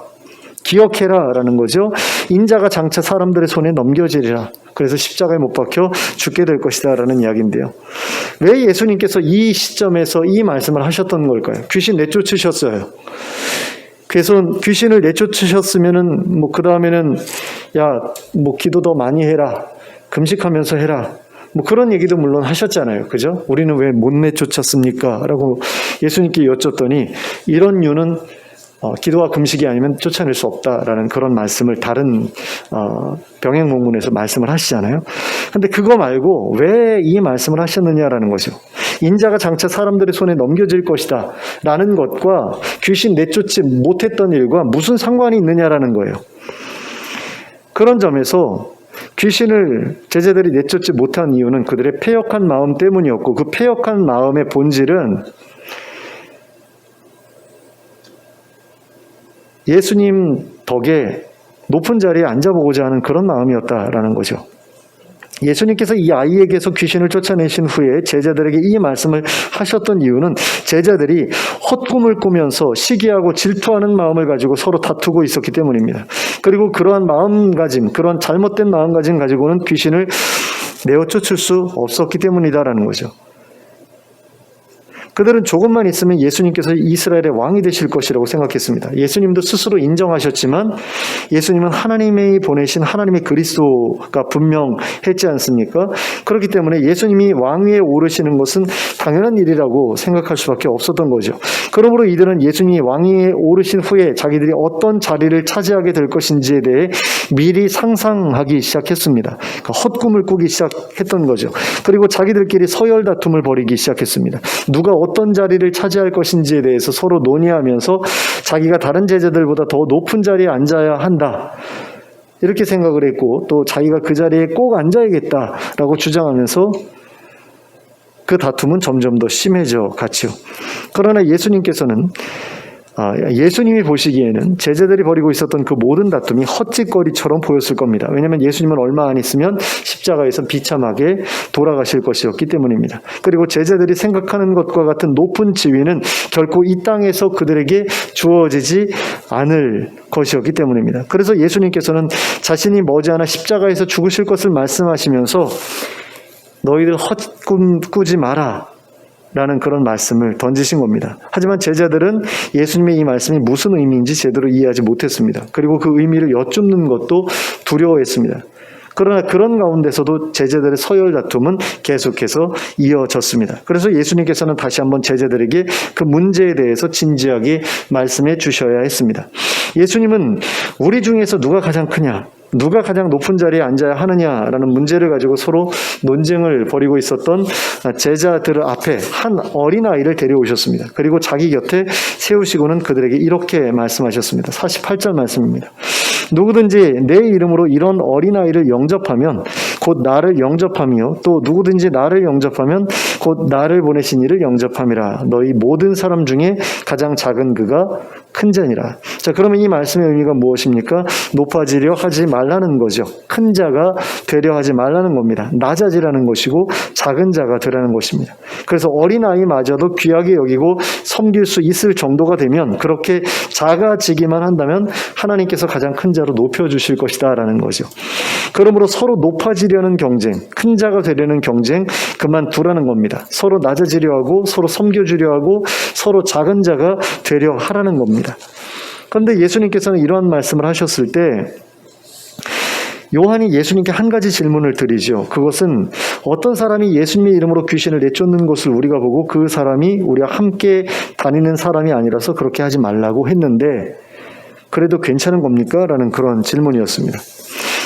기억해라 라는 거죠. 인자가 장차 사람들의 손에 넘겨지리라. 그래서 십자가에 못 박혀 죽게 될 것이다 라는 이야기인데요. 왜 예수님께서 이 시점에서 이 말씀을 하셨던 걸까요? 귀신 내쫓으셨어요. 그래서 귀신을 내쫓으셨으면은 그 다음에는 기도 더 많이 해라, 금식하면서 해라, 그런 얘기도 물론 하셨잖아요. 그죠? 우리는 왜 못 내쫓았습니까? 라고 예수님께 여쭸더니 이런 이유는 기도와 금식이 아니면 쫓아낼 수 없다라는 그런 말씀을 다른 병행문문에서 말씀을 하시잖아요. 근데 그거 말고 왜 이 말씀을 하셨느냐라는 거죠. 인자가 장차 사람들의 손에 넘겨질 것이다 라는 것과 귀신 내쫓지 못했던 일과 무슨 상관이 있느냐라는 거예요. 그런 점에서 귀신을 제자들이 내쫓지 못한 이유는 그들의 패역한 마음 때문이었고, 그 패역한 마음의 본질은 예수님 덕에 높은 자리에 앉아보고자 하는 그런 마음이었다라는 거죠. 예수님께서 이 아이에게서 귀신을 쫓아내신 후에 제자들에게 이 말씀을 하셨던 이유는 제자들이 헛꿈을 꾸면서 시기하고 질투하는 마음을 가지고 서로 다투고 있었기 때문입니다. 그리고 그러한 마음가짐, 그런 잘못된 마음가짐 가지고는 귀신을 내어 쫓을 수 없었기 때문이다라는 거죠. 그들은 조금만 있으면 예수님께서 이스라엘의 왕이 되실 것이라고 생각했습니다. 예수님도 스스로 인정하셨지만 예수님은 하나님이 보내신 하나님의 그리스도가 분명했지 않습니까? 그렇기 때문에 예수님이 왕위에 오르시는 것은 당연한 일이라고 생각할 수밖에 없었던 거죠. 그러므로 이들은 예수님이 왕위에 오르신 후에 자기들이 어떤 자리를 차지하게 될 것인지에 대해 미리 상상하기 시작했습니다. 그러니까 헛꿈을 꾸기 시작했던 거죠. 그리고 자기들끼리 서열 다툼을 벌이기 시작했습니다. 누가 어떤 자리를 차지할 것인지에 대해서 서로 논의하면서 자기가 다른 제자들보다 더 높은 자리에 앉아야 한다, 이렇게 생각을 했고, 또 자기가 그 자리에 꼭 앉아야겠다라고 주장하면서 그 다툼은 점점 더 심해져 갔죠. 그러나 예수님께서는 예수님이 보시기에는 제자들이 벌이고 있었던 그 모든 다툼이 헛짓거리처럼 보였을 겁니다. 왜냐하면 예수님은 얼마 안 있으면 십자가에서 비참하게 돌아가실 것이었기 때문입니다. 그리고 제자들이 생각하는 것과 같은 높은 지위는 결코 이 땅에서 그들에게 주어지지 않을 것이었기 때문입니다. 그래서 예수님께서는 자신이 머지않아 십자가에서 죽으실 것을 말씀하시면서 너희들 헛꿈 꾸지 마라 라는 그런 말씀을 던지신 겁니다. 하지만 제자들은 예수님의 이 말씀이 무슨 의미인지 제대로 이해하지 못했습니다. 그리고 그 의미를 여쭙는 것도 두려워했습니다. 그러나 그런 가운데서도 제자들의 서열 다툼은 계속해서 이어졌습니다. 그래서 예수님께서는 다시 한번 제자들에게 그 문제에 대해서 진지하게 말씀해 주셔야 했습니다. 예수님은 우리 중에서 누가 가장 크냐, 누가 가장 높은 자리에 앉아야 하느냐라는 문제를 가지고 서로 논쟁을 벌이고 있었던 제자들 앞에 한 어린아이를 데려오셨습니다. 그리고 자기 곁에 세우시고는 그들에게 이렇게 말씀하셨습니다. 48절 말씀입니다. 누구든지 내 이름으로 이런 어린아이를 영접하면 곧 나를 영접하며 또 누구든지 나를 영접하면 곧 나를 보내신 이를 영접함이라. 너희 모든 사람 중에 가장 작은 그가 큰 자니라. 자, 그러면 이 말씀의 의미가 무엇입니까? 높아지려 하지 말라는 거죠. 큰 자가 되려 하지 말라는 겁니다. 낮아지라는 것이고 작은 자가 되라는 것입니다. 그래서 어린아이마저도 귀하게 여기고 섬길 수 있을 정도가 되면, 그렇게 작아지기만 한다면 하나님께서 가장 큰 자로 높여주실 것이다 라는 거죠. 그러므로 서로 높아지려는 경쟁, 큰 자가 되려는 경쟁 그만두라는 겁니다. 서로 낮아지려 하고 서로 섬겨주려 하고 서로 작은 자가 되려 하라는 겁니다. 그런데 예수님께서는 이러한 말씀을 하셨을 때 요한이 예수님께 한 가지 질문을 드리죠. 그것은 어떤 사람이 예수님의 이름으로 귀신을 내쫓는 것을 우리가 보고 그 사람이 우리와 함께 다니는 사람이 아니라서 그렇게 하지 말라고 했는데 그래도 괜찮은 겁니까? 라는 그런 질문이었습니다.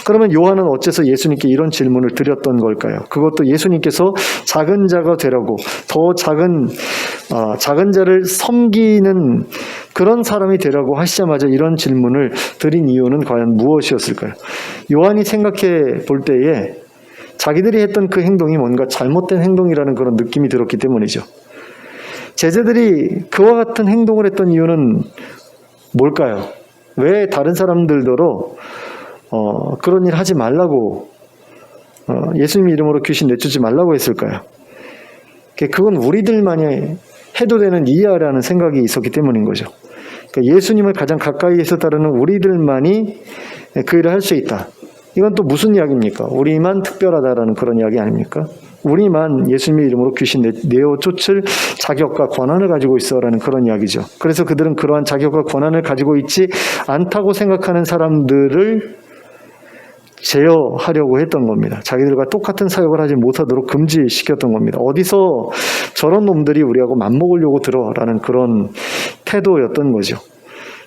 그러면 요한은 어째서 예수님께 이런 질문을 드렸던 걸까요? 그것도 예수님께서 작은 자가 되라고, 더 작은 자를 섬기는 그런 사람이 되라고 하시자마자 이런 질문을 드린 이유는 과연 무엇이었을까요? 요한이 생각해 볼 때에 자기들이 했던 그 행동이 뭔가 잘못된 행동이라는 그런 느낌이 들었기 때문이죠. 제자들이 그와 같은 행동을 했던 이유는 뭘까요? 왜 다른 사람들더러 그런 일 하지 말라고, 예수님 이름으로 귀신 내쫓지 말라고 했을까요? 그건 우리들만이 해도 되는 일이라는 생각이 있었기 때문인 거죠. 그러니까 예수님을 가장 가까이에서 따르는 우리들만이 그 일을 할 수 있다. 이건 또 무슨 이야기입니까? 우리만 특별하다라는 그런 이야기 아닙니까? 우리만 예수님의 이름으로 귀신 내어 쫓을 자격과 권한을 가지고 있어라는 그런 이야기죠. 그래서 그들은 그러한 자격과 권한을 가지고 있지 않다고 생각하는 사람들을 제어하려고 했던 겁니다. 자기들과 똑같은 사역을 하지 못하도록 금지시켰던 겁니다. 어디서 저런 놈들이 우리하고 맞먹으려고 들어라는 그런 태도였던 거죠.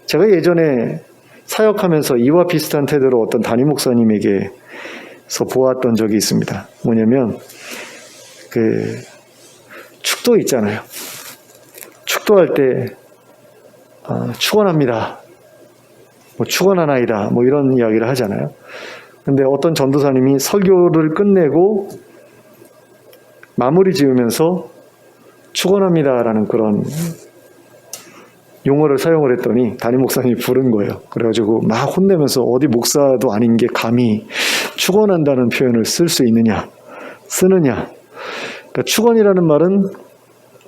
제가 예전에 사역하면서 이와 비슷한 태도로 어떤 담임 목사님에게서 보았던 적이 있습니다. 뭐냐면 축도 있잖아요. 축도할 때 축원합니다. 축원하나이다. 이런 이야기를 하잖아요. 근데 어떤 전도사님이 설교를 끝내고 마무리 지으면서 축원합니다라는 그런 용어를 사용을 했더니 담임 목사님이 부른 거예요. 그래가지고 막 혼내면서 어디 목사도 아닌 게 감히 축원한다는 표현을 쓸 수 있느냐, 쓰느냐. 그러니까 축원이라는 말은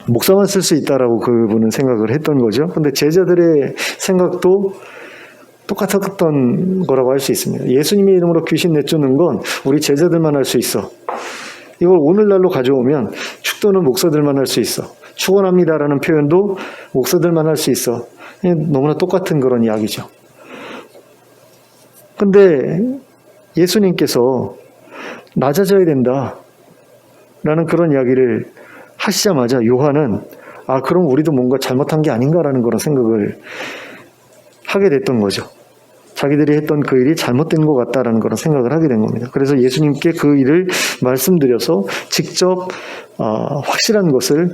목사만 쓸 수 있다라고 그분은 생각을 했던 거죠. 근데 제자들의 생각도 똑같았던 거라고 할 수 있습니다. 예수님의 이름으로 귀신 내쫓는 건 우리 제자들만 할 수 있어. 이걸 오늘날로 가져오면 축도는 목사들만 할 수 있어. 축원합니다라는 표현도 목사들만 할 수 있어. 너무나 똑같은 그런 이야기죠. 근데 예수님께서 낮아져야 된다 라는 그런 이야기를 하시자마자 요한은 그럼 우리도 뭔가 잘못한 게 아닌가라는 그런 생각을 하게 됐던 거죠. 자기들이 했던 그 일이 잘못된 것 같다라는 그런 생각을 하게 된 겁니다. 그래서 예수님께 그 일을 말씀드려서 직접 확실한 것을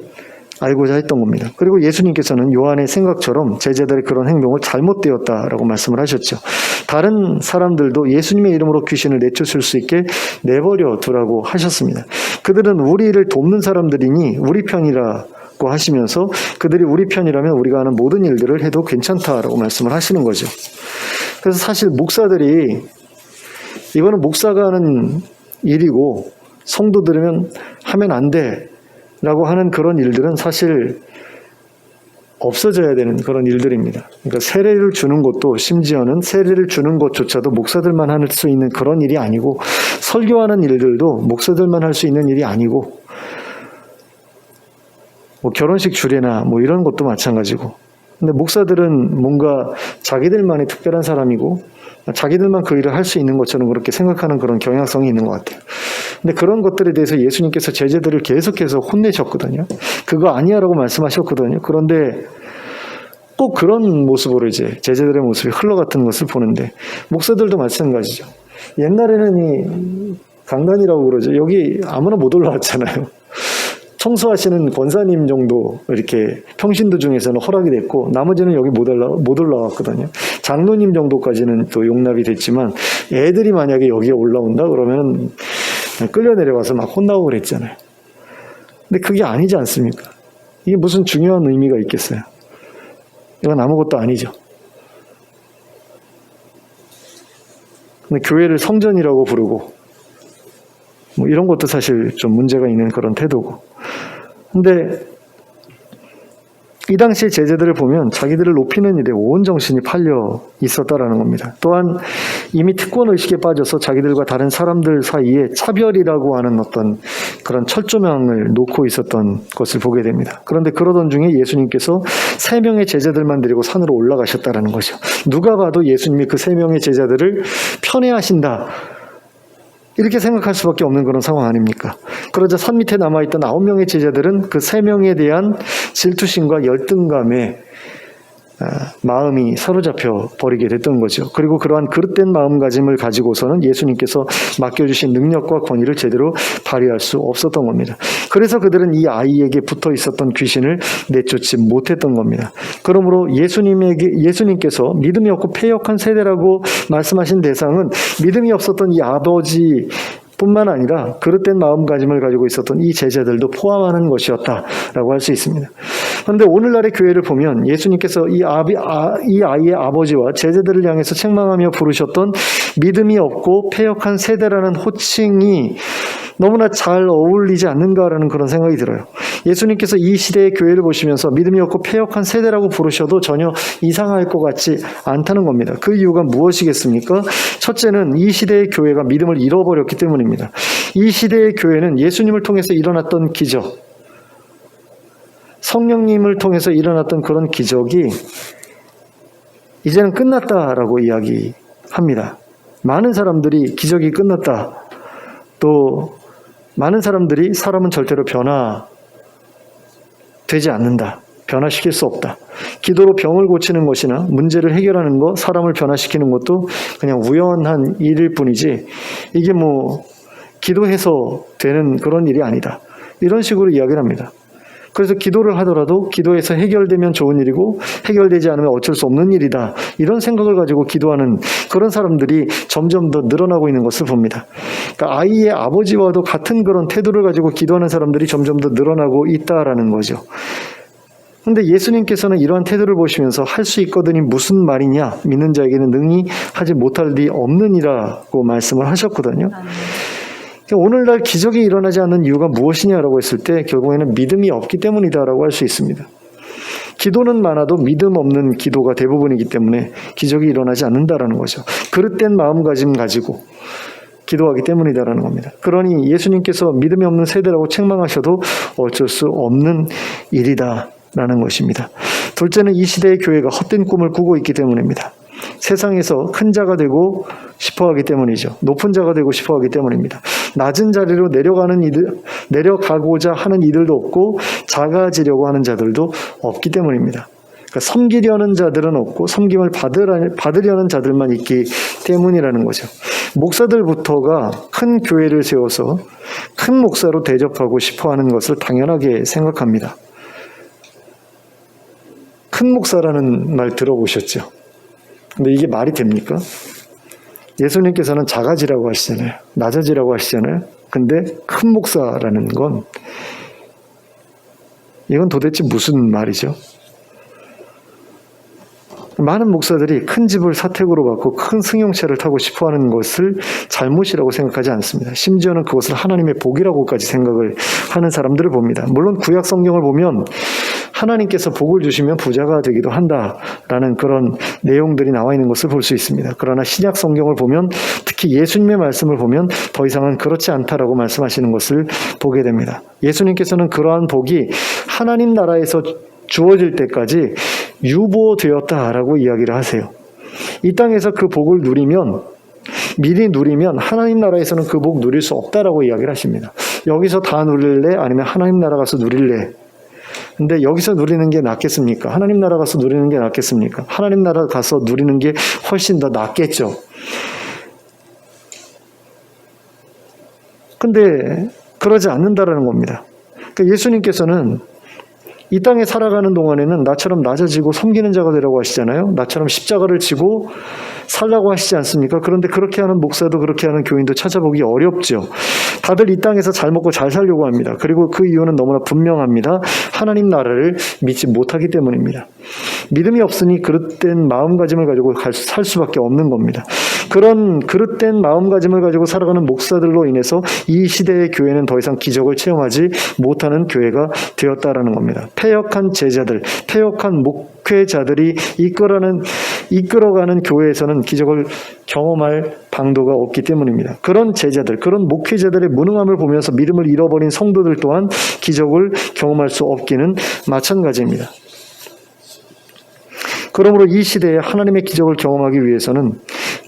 알고자 했던 겁니다. 그리고 예수님께서는 요한의 생각처럼 제자들의 그런 행동을 잘못되었다라고 말씀을 하셨죠. 다른 사람들도 예수님의 이름으로 귀신을 내쫓을 수 있게 내버려 두라고 하셨습니다. 그들은 우리를 돕는 사람들이니 우리 편이라고 하시면서 그들이 우리 편이라면 우리가 하는 모든 일들을 해도 괜찮다라고 말씀을 하시는 거죠. 그래서 사실 목사들이 이거는 목사가 하는 일이고 성도들이면 하면 안 돼라고 하는 그런 일들은 사실 없어져야 되는 그런 일들입니다. 그러니까 세례를 주는 것도 심지어는 세례를 주는 것조차도 목사들만 할 수 있는 그런 일이 아니고 설교하는 일들도 목사들만 할 수 있는 일이 아니고 뭐 결혼식 주례나 뭐 이런 것도 마찬가지고. 근데 목사들은 뭔가 자기들만의 특별한 사람이고 자기들만 그 일을 할 수 있는 것처럼 그렇게 생각하는 그런 경향성이 있는 것 같아요. 근데 그런 것들에 대해서 예수님께서 제자들을 계속해서 혼내셨거든요. 그거 아니야라고 말씀하셨거든요. 그런데 꼭 그런 모습으로 이제 제자들의 모습이 흘러갔던 것을 보는데 목사들도 마찬가지죠. 옛날에는 이 강단이라고 그러죠. 여기 아무나 못 올라왔잖아요. 청소하시는 권사님 정도 이렇게 평신도 중에서는 허락이 됐고 나머지는 여기 못 올라왔거든요. 장로님 정도까지는 또 용납이 됐지만 애들이 만약에 여기에 올라온다 그러면 끌려 내려와서 막 혼나고 그랬잖아요. 근데 그게 아니지 않습니까? 이게 무슨 중요한 의미가 있겠어요? 이건 아무것도 아니죠. 근데 교회를 성전이라고 부르고 뭐 이런 것도 사실 좀 문제가 있는 그런 태도고. 근데 이 당시에 제자들을 보면 자기들을 높이는 일에 온 정신이 팔려 있었다라는 겁니다. 또한 이미 특권의식에 빠져서 자기들과 다른 사람들 사이에 차별이라고 하는 어떤 그런 철조망을 놓고 있었던 것을 보게 됩니다. 그런데 그러던 중에 예수님께서 3명의 제자들만 데리고 산으로 올라가셨다라는 거죠. 누가 봐도 예수님이 그 3명의 제자들을 편애하신다, 이렇게 생각할 수밖에 없는 그런 상황 아닙니까? 그러자 산 밑에 남아있던 9명의 제자들은 그 3명에 대한 질투심과 열등감에 마음이 사로잡혀 버리게 됐던 거죠. 그리고 그러한 그릇된 마음가짐을 가지고서는 예수님께서 맡겨주신 능력과 권위를 제대로 발휘할 수 없었던 겁니다. 그래서 그들은 이 아이에게 붙어 있었던 귀신을 내쫓지 못했던 겁니다. 그러므로 예수님께서 믿음이 없고 패역한 세대라고 말씀하신 대상은 믿음이 없었던 이 아버지 뿐만 아니라 그릇된 마음가짐을 가지고 있었던 이 제자들도 포함하는 것이었다라고 할 수 있습니다. 그런데 오늘날의 교회를 보면 예수님께서 이 아이의 아버지와 제자들을 향해서 책망하며 부르셨던 믿음이 없고 패역한 세대라는 호칭이 너무나 잘 어울리지 않는가라는 그런 생각이 들어요. 예수님께서 이 시대의 교회를 보시면서 믿음이 없고 패역한 세대라고 부르셔도 전혀 이상할 것 같지 않다는 겁니다. 그 이유가 무엇이겠습니까? 첫째는 이 시대의 교회가 믿음을 잃어버렸기 때문입니다. 이 시대의 교회는 예수님을 통해서 일어났던 기적, 성령님을 통해서 일어났던 그런 기적이 이제는 끝났다라고 이야기합니다. 많은 사람들이 기적이 끝났다, 또 많은 사람들이 사람은 절대로 변화되지 않는다, 변화시킬 수 없다, 기도로 병을 고치는 것이나 문제를 해결하는 것, 사람을 변화시키는 것도 그냥 우연한 일일 뿐이지 이게 뭐 기도해서 되는 그런 일이 아니다, 이런 식으로 이야기를 합니다. 그래서 기도를 하더라도 기도해서 해결되면 좋은 일이고 해결되지 않으면 어쩔 수 없는 일이다, 이런 생각을 가지고 기도하는 그런 사람들이 점점 더 늘어나고 있는 것을 봅니다. 그러니까 아이의 아버지와도 같은 그런 태도를 가지고 기도하는 사람들이 점점 더 늘어나고 있다라는 거죠. 그런데 예수님께서는 이러한 태도를 보시면서 할 수 있거든이 무슨 말이냐, 믿는 자에게는 능히 하지 못할 리 없느니라고 말씀을 하셨거든요. 오늘날 기적이 일어나지 않는 이유가 무엇이냐라고 했을 때 결국에는 믿음이 없기 때문이다라고 할 수 있습니다. 기도는 많아도 믿음 없는 기도가 대부분이기 때문에 기적이 일어나지 않는다라는 거죠. 그릇된 마음가짐 가지고 기도하기 때문이다라는 겁니다. 그러니 예수님께서 믿음이 없는 세대라고 책망하셔도 어쩔 수 없는 일이다라는 것입니다. 둘째는 이 시대의 교회가 헛된 꿈을 꾸고 있기 때문입니다. 세상에서 큰 자가 되고 싶어하기 때문이죠. 높은 자가 되고 싶어하기 때문입니다. 낮은 자리로 내려가고자 하는 이들도 없고 작아지려고 하는 자들도 없기 때문입니다. 그러니까 섬기려는 자들은 없고 섬김을 받으려는 자들만 있기 때문이라는 거죠. 목사들부터가 큰 교회를 세워서 큰 목사로 대접하고 싶어하는 것을 당연하게 생각합니다. 큰 목사라는 말 들어보셨죠? 근데 이게 말이 됩니까? 예수님께서는 작아지라고 하시잖아요. 낮아지라고 하시잖아요. 근데 큰 목사라는 건 이건 도대체 무슨 말이죠? 많은 목사들이 큰 집을 사택으로 받고 큰 승용차를 타고 싶어하는 것을 잘못이라고 생각하지 않습니다. 심지어는 그것을 하나님의 복이라고까지 생각을 하는 사람들을 봅니다. 물론 구약 성경을 보면 하나님께서 복을 주시면 부자가 되기도 한다라는 그런 내용들이 나와 있는 것을 볼 수 있습니다. 그러나 신약 성경을 보면, 특히 예수님의 말씀을 보면 더 이상은 그렇지 않다라고 말씀하시는 것을 보게 됩니다. 예수님께서는 그러한 복이 하나님 나라에서 주어질 때까지 유보되었다라고 이야기를 하세요. 이 땅에서 그 복을 누리면, 미리 누리면 하나님 나라에서는 그 복 누릴 수 없다라고 이야기를 하십니다. 여기서 다 누릴래? 아니면 하나님 나라 가서 누릴래? 근데 여기서 누리는 게 낫겠습니까? 하나님 나라 가서 누리는 게 낫겠습니까? 하나님 나라 가서 누리는 게 훨씬 더 낫겠죠. 근데 그러지 않는다라는 겁니다. 그러니까 예수님께서는 이 땅에 살아가는 동안에는 나처럼 낮아지고 섬기는 자가 되라고 하시잖아요. 나처럼 십자가를 지고 살라고 하시지 않습니까? 그런데 그렇게 하는 목사도 그렇게 하는 교인도 찾아보기 어렵죠. 다들 이 땅에서 잘 먹고 잘 살려고 합니다. 그리고 그 이유는 너무나 분명합니다. 하나님 나라를 믿지 못하기 때문입니다. 믿음이 없으니 그릇된 마음가짐을 가지고 살 수밖에 없는 겁니다. 그런 그릇된 마음가짐을 가지고 살아가는 목사들로 인해서 이 시대의 교회는 더 이상 기적을 체험하지 못하는 교회가 되었다라는 겁니다. 패역한 제자들, 패역한 목회자들이 이끌어가는 교회에서는 기적을 경험할 방도가 없기 때문입니다. 그런 제자들, 그런 목회자들의 무능함을 보면서 믿음을 잃어버린 성도들 또한 기적을 경험할 수 없기는 마찬가지입니다. 그러므로 이 시대에 하나님의 기적을 경험하기 위해서는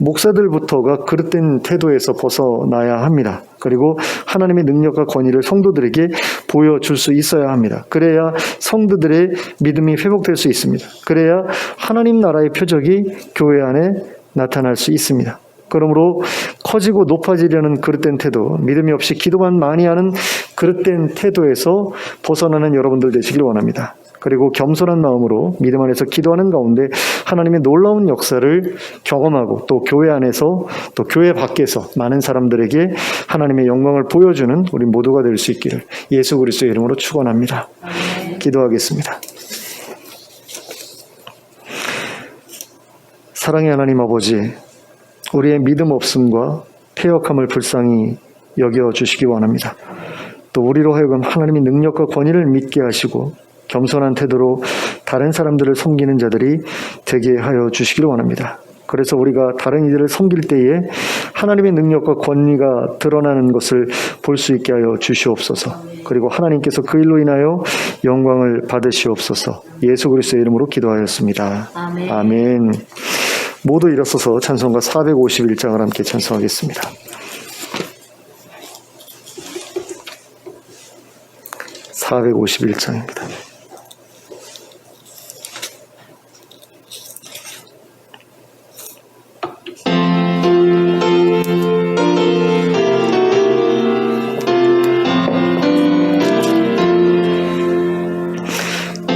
목사들부터가 그릇된 태도에서 벗어나야 합니다. 그리고 하나님의 능력과 권위를 성도들에게 보여줄 수 있어야 합니다. 그래야 성도들의 믿음이 회복될 수 있습니다. 그래야 하나님 나라의 표적이 교회 안에 나타날 수 있습니다. 그러므로 커지고 높아지려는 그릇된 태도, 믿음이 없이 기도만 많이 하는 그릇된 태도에서 벗어나는 여러분들 되시길 원합니다. 그리고 겸손한 마음으로 믿음 안에서 기도하는 가운데 하나님의 놀라운 역사를 경험하고 또 교회 안에서 또 교회 밖에서 많은 사람들에게 하나님의 영광을 보여주는 우리 모두가 될 수 있기를 예수 그리스도의 이름으로 축원합니다. 기도하겠습니다. 사랑의 하나님 아버지, 우리의 믿음 없음과 패역함을 불쌍히 여겨주시기 원합니다. 또 우리로 하여금 하나님의 능력과 권위를 믿게 하시고 겸손한 태도로 다른 사람들을 섬기는 자들이 되게 하여 주시기를 원합니다. 그래서 우리가 다른 이들을 섬길 때에 하나님의 능력과 권위가 드러나는 것을 볼 수 있게 하여 주시옵소서. 그리고 하나님께서 그 일로 인하여 영광을 받으시옵소서. 예수 그리스도의 이름으로 기도하였습니다. 아멘. 아멘. 모두 일어서서 찬송가 451장을 함께 찬송하겠습니다. 451장입니다.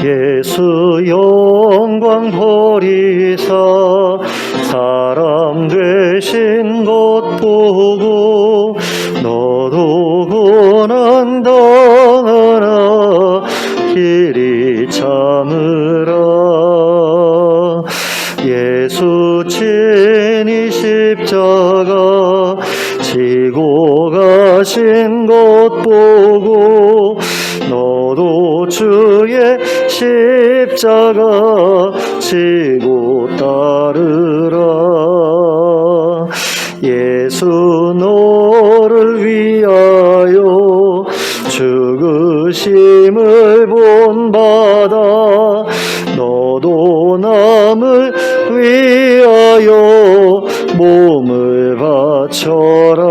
예수 영광 버리사 사람 되신 것 보고 너도 고난 당하나 길이 참으라. 예수 친히 십자가 지고 가신 것 보고 너도 주의 십자가 지고 따르라. 예수 너를 위하여 죽으심을 본받아 너도 남을 위하여 몸을 바쳐라.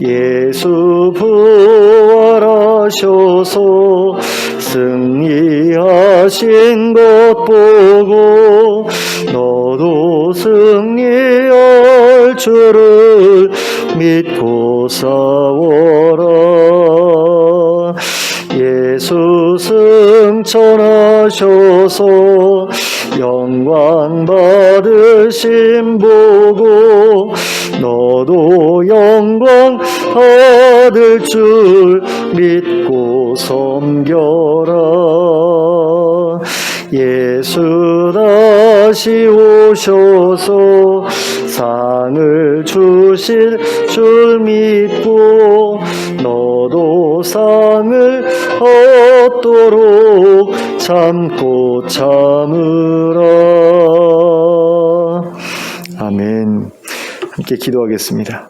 예수 부활하셔서 승리하신 것 보고 너도 승리할 줄을 믿고 싸워라. 예수 승천하셔서 영광 받으심 보고 너도 영광 받을 줄 믿고 섬겨라. 예수 다시 오셔서 상을 주실 줄 믿고 너도 상을 얻도록 참고 참으라. 아멘. 함께 기도하겠습니다.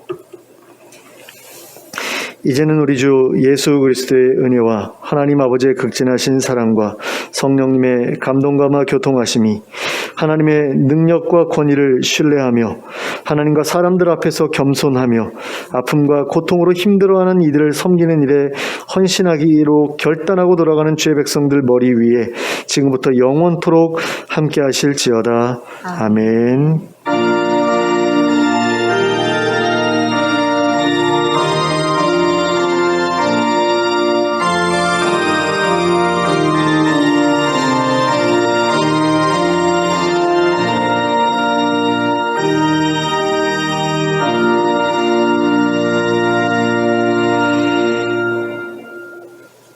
이제는 우리 주 예수 그리스도의 은혜와 하나님 아버지의 극진하신 사랑과 성령님의 감동감화 교통하심이 하나님의 능력과 권위를 신뢰하며 하나님과 사람들 앞에서 겸손하며 아픔과 고통으로 힘들어하는 이들을 섬기는 일에 헌신하기로 결단하고 돌아가는 주의 백성들 머리 위에 지금부터 영원토록 함께 하실지어다. 아멘.